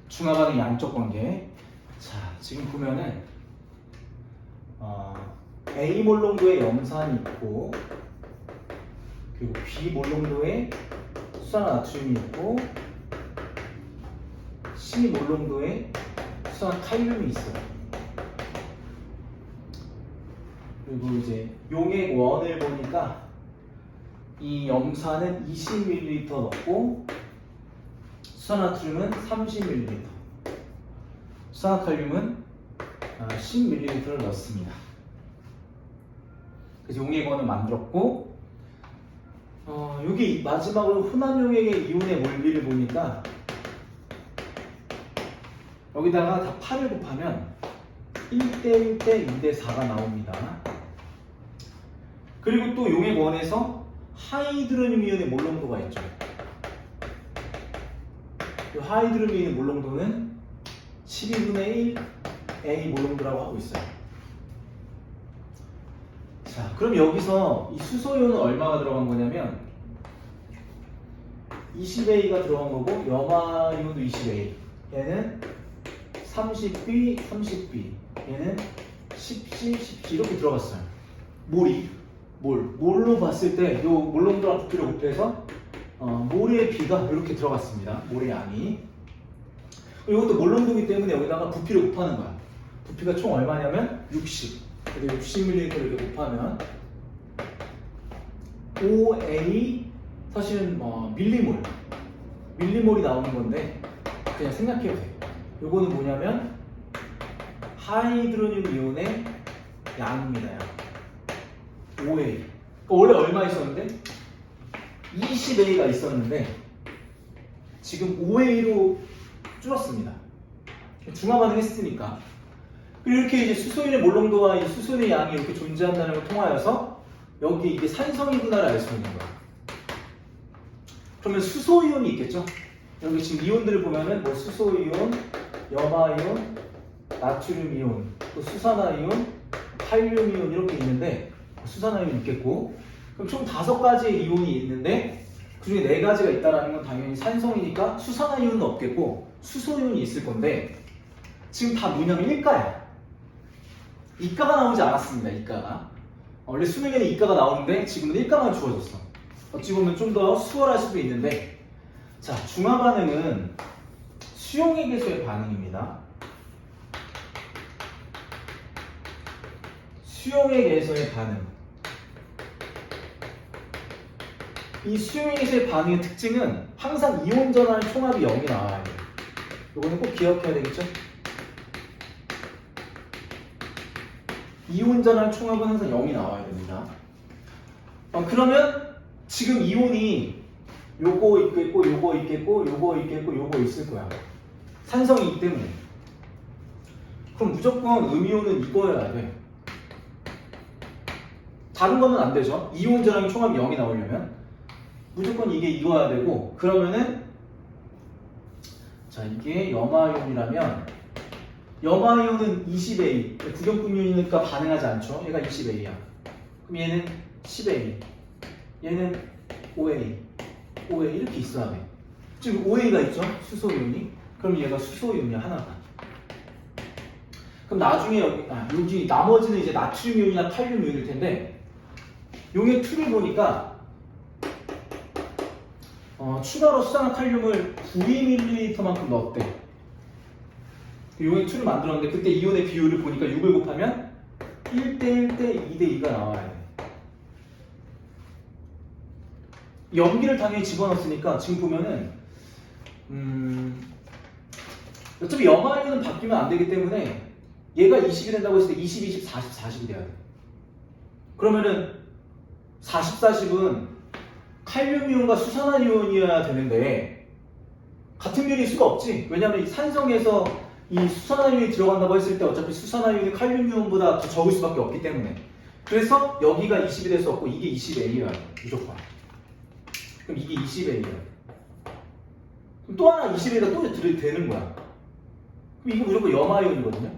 중화 반응 양적 관계. 자, 지금 보면은 A 몰롱도의 염산이 있고 그리고 B 몰롱도의 수산화나트륨이 있고 C 몰롱도의 수산화칼륨이 있어요. 그리고 이제 용액원을 보니까 이 염산은 20ml 넣고 수산나트륨은 30ml, 수산화칼륨은 10ml를 넣습니다. 그래서 용액원을 만들었고 여기 마지막으로 혼합 용액의 이온의 몰비를 보니까 여기다가 다 8을 곱하면 1대 1대 2대 4가 나옵니다. 그리고 또 용액원에서 하이드로늄 이온의 몰롱도가 있죠. 이 하이드로늄 이온의 몰롱도는 12분의 1 A 몰롱도라고 하고 있어요. 자, 그럼 여기서 이 수소이온은 얼마가 들어간 거냐면 20A가 들어간 거고 염화이온도 20A. 얘는 30B, 30B. 얘는 10C, 10C 이렇게 들어갔어요. 몰로 봤을 때 이 몰롱도랑 부피를 곱해서 몰의 비가 이렇게 들어갔습니다. 몰의 양이. 이것도 몰롱도이기 때문에 여기다가 부피를 곱하는 거야. 부피가 총 얼마냐면 60. 그래서 60ml 이렇게 곱하면 OA 사실은 밀리몰이 나오는 건데 그냥 생각해도 돼요. 요거는 뭐냐면 하이드로늄 이온의 양입니다. 양. OA. 원래 얼마 있었는데? 20A가 있었는데 지금 5A로 줄었습니다. 중화 반응했으니까. 그리고 이렇게 이제 수소인의 몰롱도와 이 수소인의 양이 이렇게 존재한다는 걸 통하여서 여기 이게 산성이구나를 알 수 있는 거야. 그러면 수소이온이 있겠죠? 여기 지금 이온들을 보면은 뭐 수소이온, 염화이온, 나트륨이온, 또 수산화이온, 칼륨이온 이렇게 있는데 수산화이온 있겠고 그럼 총 5가지의 이온이 있는데 그중에 4가지가 있다는 건 당연히 산성이니까 수산화이온은 없겠고 수소이온이 있을 건데 지금 다 뭐냐면 일가야. 이가가 나오지 않았습니다. 이가가. 원래 수능에는 이가가 나오는데 지금은 일가만 주어졌어. 어찌 보면 좀 더 수월할 수도 있는데 자, 중화 반응은 수용액 개수의 반응입니다. 수용액에서의 반응. 이 수용액에서의 반응의 특징은 항상 이온 전환 총합이 0이 나와야 돼요. 이거는 꼭 기억해야 되겠죠? 이온 전환 총합은 항상 0이 나와야 됩니다. 그러면 지금 이온이 요거 있겠고, 요거 있겠고, 요거 있겠고, 요거 있을 거야. 산성이기 때문에. 그럼 무조건 음이온은 이거여야 돼. 다른 거는 안 되죠. 이온 전환 총합이 0이 나오려면 무조건 이게 이거야 되고 그러면은 자 이게 염화이온이라면 염화이온은 20A 구경분유니까 반응하지 않죠. 얘가 20A야. 그럼 얘는 10A 얘는 5A 5A 이렇게 있어야 돼. 지금 5A가 있죠. 수소이온이. 그럼 얘가 수소이온이야 하나가. 그럼 나중에 여기 나머지는 이제 나트륨이온이나 칼륨이온일 텐데 용의 툴을 보니까 추가로 수산화칼륨을 92ml만큼 넣었대. 용의 툴을 만들었는데 그때 이온의 비율을 보니까 6을 곱하면 1대1대 2대2가 나와야 돼. 염기를 당연히 집어넣었으니까 지금 보면은 어차피 염화이온은 바뀌면 안 되기 때문에 얘가 20이 된다고 했을 때 20, 20, 40, 40이 돼야 돼. 그러면은 40, 40은 칼륨이온과 수산화이온이어야 되는데 같은 비율일 수가 없지. 왜냐하면 이 산성에서 이 수산화이온이 들어간다고 했을 때 어차피 수산화이온이 칼륨이온보다 더 적을 수밖에 없기 때문에 그래서 여기가 20이 될 수 없고 이게 20A야 무조건. 그럼 이게 20A야. 그럼 또 하나 20A가 또 되는 거야. 그럼 이거 무조건 염화이온이거든요.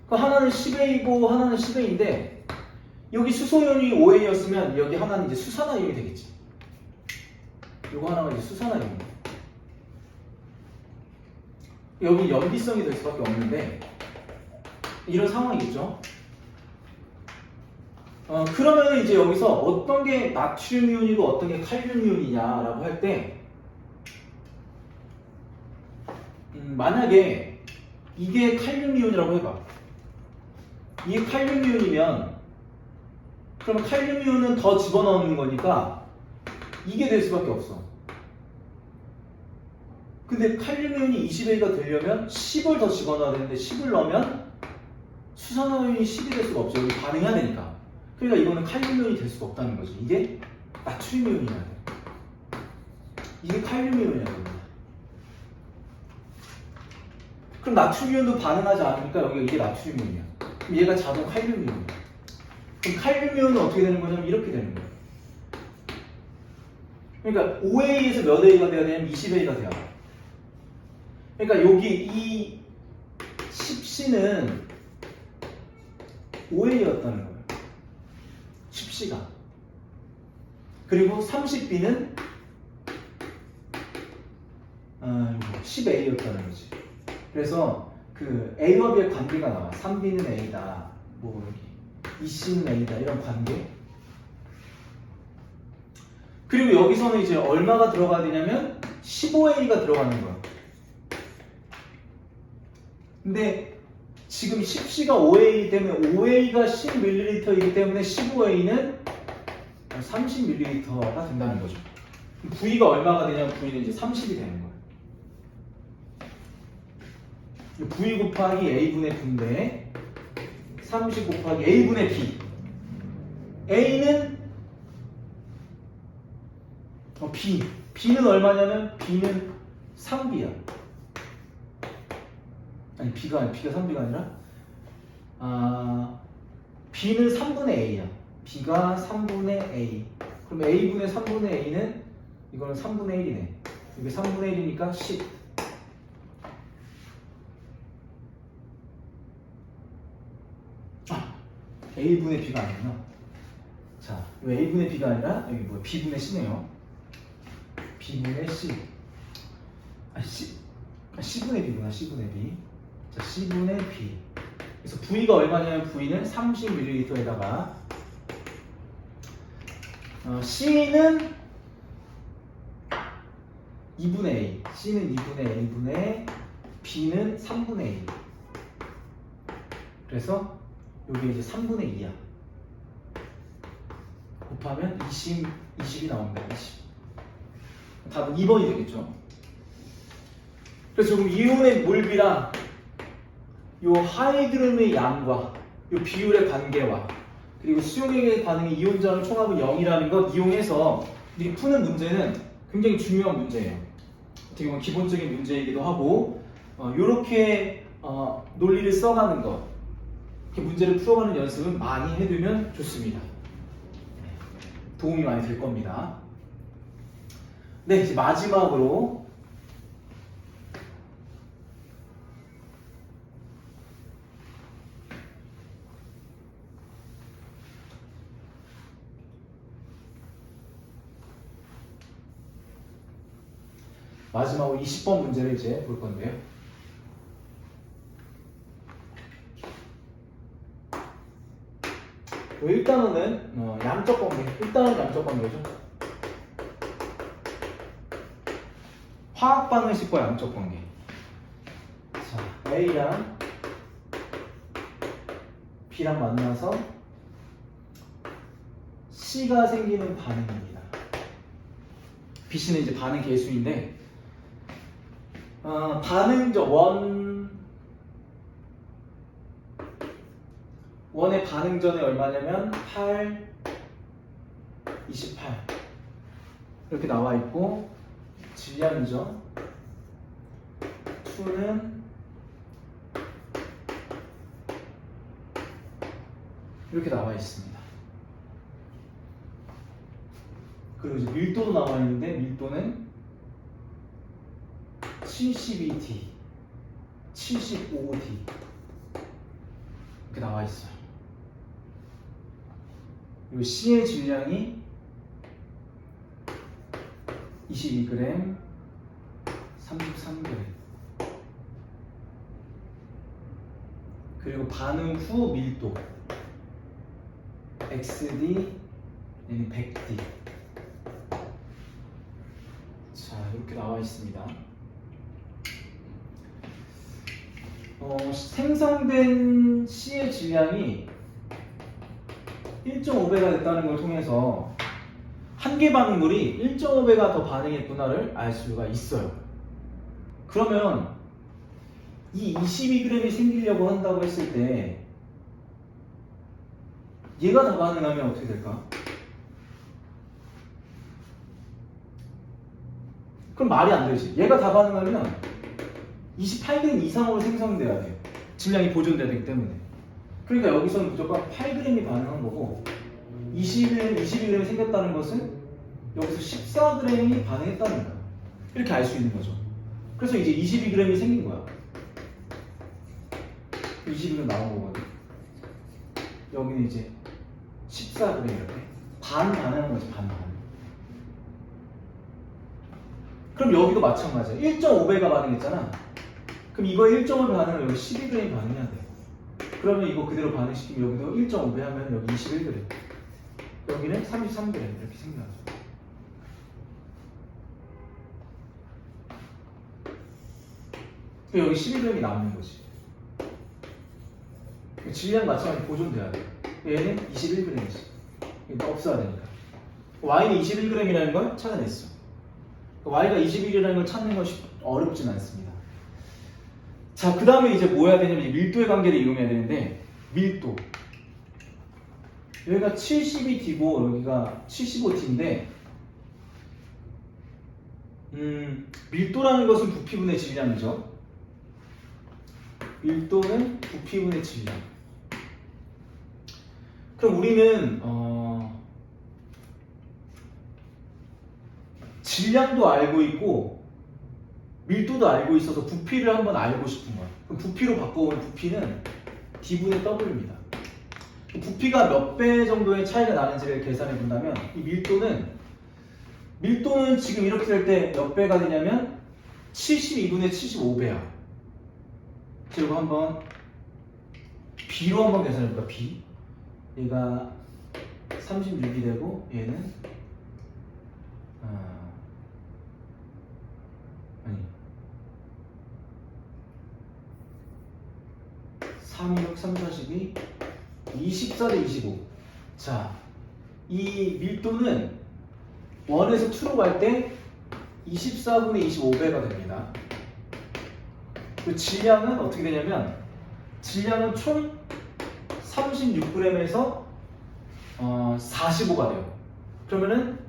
그럼 하나는 10A고 하나는 10A인데 여기 수소이온이 5A였으면 여기 하나는 이제 수산화이온이 되겠지. 요거 하나가 이제 수산화이온. 여기 염기성이 될 수밖에 없는데 이런 상황이겠죠. 그러면 이제 여기서 어떤 게 나트륨이온이고 어떤 게 칼륨이온이냐라고 할 때 만약에 이게 칼륨이온이라고 해봐. 이게 칼륨이온이면 그러면 칼륨이온은 더 집어넣는 거니까 이게 될 수밖에 없어. 근데 칼륨이온이 20A가 되려면 10을 더 집어넣어야 되는데 10을 넣으면 수산화이온이 10이 될 수가 없죠. 여기 반응해야 되니까. 그러니까 이거는 칼륨이온이 될 수가 없다는 거지. 이게 나트륨이온이어야 돼. 이게 칼륨이온이어야 됩니다. 그럼 나트륨이온도 반응하지 않으니까 여기가 이게 나트륨이온이야. 그럼 얘가 자동 칼륨이온이야. 그럼 칼륨이온은 어떻게 되는 거냐면 이렇게 되는 거야. 그러니까 5A에서 몇 A가 돼야 되냐면 20A가 돼야 돼. 그러니까 여기 이 10C는 5A였다는 거예요. 10C가. 그리고 30B는 10A였다는 거지. 그래서 그 A와 B의 관계가 나와. 3B는 A다. 뭐 여기 2C는 A다. 이런 관계. 그리고 여기서는 이제 얼마가 들어가야 되냐면 15A가 들어가는 거야. 근데 지금 10C가 5A이기 때문에 5A가 10ml이기 때문에 15A는 30ml가 된다는 거죠. V가 얼마가 되냐면 V는 이제 30이 되는 거예요. V 곱하기 A분의 V인데 30 곱하기 A분의 B. A는 B. B는 얼마냐면 B는 3B야. 아니 B가 3B가 아니라 B는 3분의 A야. B가 3분의 A. 그럼 A분의 3분의 A는 이거는 3분의 1이네. 이게 3분의 1이니까 10. A분의 B가 아니구나. 자, 이 A분의 B가 아니라 여기 뭐 B분의 C네요. B분의 C. C분의 B구나. C분의 B. 자, C분의 B. 그래서 V가 얼마냐면 V는 30ml에다가 C는 2분의 A. C는 2분의 A분의 B는 3분의 A. 그래서 여기 이제 3분의 2야. 곱하면 20이 나옵니다. 20. 답은 2번이 되겠죠. 그래서 지금 이온의 몰비랑 요 하이드름의 양과 요 비율의 관계와 그리고 수용액의 반응의 이온전을 총합은 0이라는 것 이용해서 우리 푸는 문제는 굉장히 중요한 문제예요. 어떻게 보면 기본적인 문제이기도 하고 요렇게 논리를 써가는 것, 이렇게 문제를 풀어가는 연습은 많이 해두면 좋습니다. 도움이 많이 될 겁니다. 네, 이제 마지막으로 마지막으로 20번 문제를 이제 볼 건데요. 일단은 양적 관계. 일단은 양적 관계죠. 화학 반응식과 양적 관계. 자, A랑 B랑 만나서 C가 생기는 반응입니다. BC는 이제 반응 계수인데 반응적 원의 반응전이 얼마냐면 8, 28 이렇게 나와 있고 질량이죠. 2는 이렇게 나와 있습니다. 그리고 이제 밀도도 나와 있는데 밀도는 72T, 75T 이렇게 나와 있어요. 그리고 C의 질량이 22g, 33g. 그리고 반응 후 밀도 XD, 100D. 자, 이렇게 나와 있습니다. 생성된 C의 질량이 1.5배가 됐다는 걸 통해서 한 개 반응물이 1.5배가 더 반응했구나를 알 수가 있어요. 그러면 이 22g이 생기려고 한다고 했을 때 얘가 다 반응하면 어떻게 될까? 그럼 말이 안 되지. 얘가 다 반응하면 28g 이상으로 생성돼야 돼요. 질량이 보존돼야 되기 때문에. 그러니까 여기서는 무조건 8g이 반응한 거고 22g이 생겼다는 것은 여기서 14g이 반응했다는 거야. 이렇게 알 수 있는 거죠. 그래서 이제 22g이 생긴 거야. 22g 나온 거거든. 여기는 이제 14g 이렇게 반 반응한 거지. 반. 그럼 여기도 마찬가지야. 1.5배가 반응했잖아. 그럼 이거 1.5배 반응을 여기 12g이 반응해야 돼. 그러면 이거 그대로 반응시키면 여기도 1.5배 하면 여기 21g. 여기는 33g 이렇게 생겨나죠. 여기 12g이 남는 거지. 질량 마찬가지 보존돼야 돼. 얘는 21g이지. 이거 없어야 되니까. y는 21g이라는 걸 찾아냈어. y가 21이라는 걸 찾는 것이 어렵진 않습니다. 자, 그 다음에 이제 뭐 해야 되냐면 밀도의 관계를 이용해야 되는데 밀도. 여기가 72T고 여기가 75T인데 밀도라는 것은 부피분의 질량이죠. 밀도는 부피분의 질량. 그럼 우리는 질량도 알고 있고 밀도도 알고 있어서 부피를 한번 알고 싶은 거야. 그럼 부피로 바꿔보면 부피는 D분의 W입니다. 부피가 몇 배 정도의 차이가 나는지를 계산해 본다면 이 밀도는 지금 이렇게 될 때 몇 배가 되냐면 72분의 75배야. 그리고 한번 B로 한번 계산해 볼까? B. 얘가 36이 되고 얘는 아니 3, 6, 3, 42 24 대 25. 자, 이 밀도는 1에서 2로 갈 때 24분의 25배가 됩니다. 그 질량은 어떻게 되냐면 질량은 총 36g에서 45가 돼요. 그러면은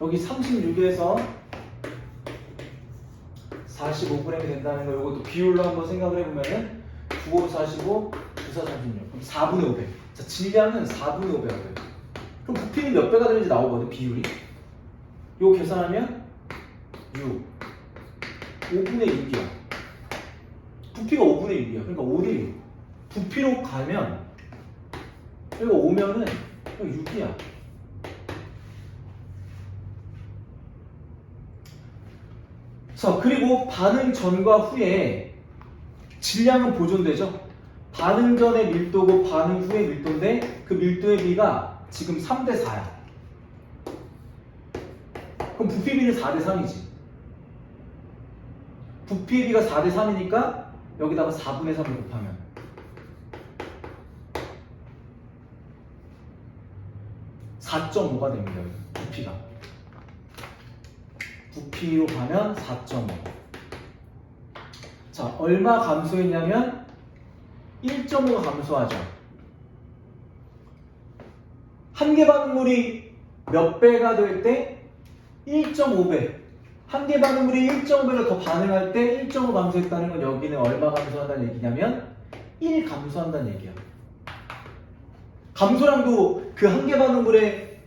여기 36에서 45g이 된다는 거 이것도 비율로 한번 생각을 해보면은 9, 5, 45, 9, 4, 36 그럼 4분의 5배. 자, 질량은 4분의 5배가 돼요. 그럼 부피는 몇 배가 되는지 나오거든, 비율이. 이거 계산하면 6, 5분의 6이야. 부피가 5분의 6이야. 그러니까 5대 6. 부피로 가면 여기가 오면은 6이야. 자, 그리고 반응 전과 후에 질량은 보존되죠. 반응 전의 밀도고 반응 후의 밀도인데 그 밀도의 비가 지금 3대 4야. 그럼 부피 비는 4대 3이지. 부피의 비가 4대 3이니까 여기다가 4분의 3을 곱하면 4.5가 됩니다. 부피가. 부피로 가면 4.5. 자, 얼마 감소했냐면 1.5가 감소하죠. 한 개 반응물이 몇 배가 될 때 1.5배. 한 개 반응물이 1.5배로 더 반응할 때 1.5 감소했다는 건 여기는 얼마 감소한다는 얘기냐면 1 감소한다는 얘기야. 감소량도 그 한 개 반응물의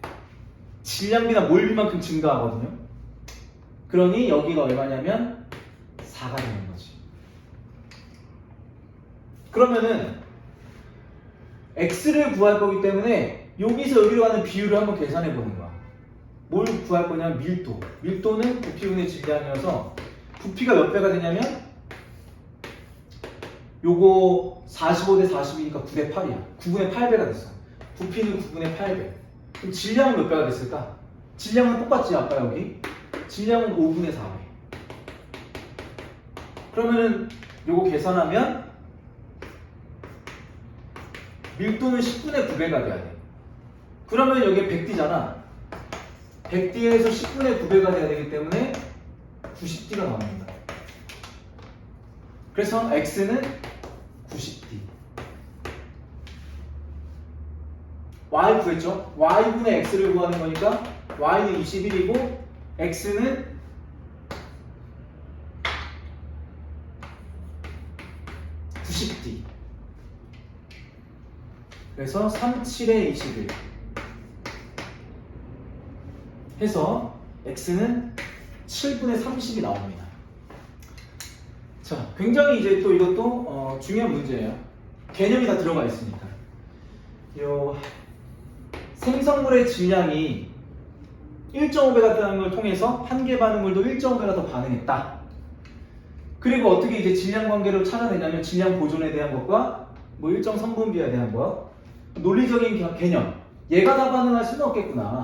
질량비나 몰비만큼 증가하거든요. 그러니 여기가 얼마냐면 4가 되는 거지. 그러면은 x를 구할 거기 때문에 여기서 여기로 가는 비율을 한번 계산해 보는 거야. 뭘 구할 거냐면 밀도. 밀도는 부피분의 질량이어서 부피가 몇 배가 되냐면 요거 45대 40이니까 9대 8이야. 9분의 8배가 됐어. 부피는 9분의 8배. 그럼 질량은 몇 배가 됐을까? 질량은 똑같지 아까 여기. 질량은 5분의 4배. 그러면은 요거 계산하면 밀도는 10분의 9배가 돼야 돼. 그러면 여기에 100D잖아. 100D에서 10분의 9배가 돼야 되기 때문에 90D가 나옵니다. 그래서 X는 90D. Y 구했죠? Y분의 X를 구하는 거니까 Y는 21이고 X는 90D. 그래서 37에 21 해서 X는 7분의 30이 나옵니다. 자, 굉장히 이제 또 이것도 중요한 문제예요. 개념이 다 들어가 있으니까. 요 생성물의 질량이 1.5배가 되는 걸 통해서 한 개 반응물도 1.5배가 더 반응했다. 그리고 어떻게 이제 질량 관계로 찾아내냐면 질량 보존에 대한 것과 뭐 일정 성분비에 대한 것. 논리적인 개념. 얘가 다 반응할 수는 없겠구나.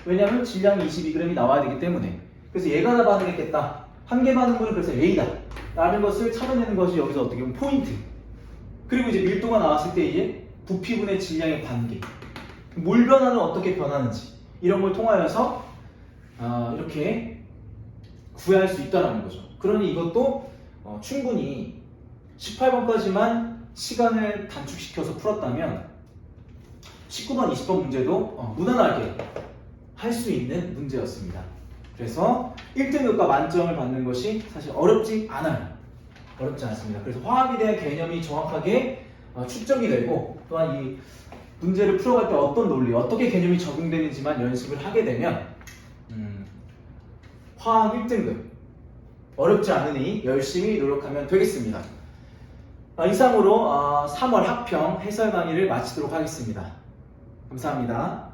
왜냐하면 질량이 22g이 나와야 되기 때문에. 그래서 얘가 다 반응했겠다. 한 개 반응물은 그래서 A다. 라는 것을 찾아내는 것이 여기서 어떻게 보면 포인트. 그리고 이제 밀도가 나왔을 때 이제 부피분의 질량의 관계. 몰 변화는 어떻게 변하는지. 이런 걸 통하여서 이렇게 구할 수 있다는 거죠. 그러니 이것도 충분히 18번까지만 시간을 단축시켜서 풀었다면 19번, 20번 문제도 무난하게 할 수 있는 문제였습니다. 그래서 1등급과 만점을 받는 것이 사실 어렵지 않아요. 어렵지 않습니다. 그래서 화학에 대한 개념이 정확하게 축적이 되고 또한 이 문제를 풀어갈 때 어떤 논리, 어떻게 개념이 적용되는지만 연습을 하게 되면 화학 1등급 어렵지 않으니 열심히 노력하면 되겠습니다. 이상으로 3월 학평 해설 강의를 마치도록 하겠습니다. 감사합니다.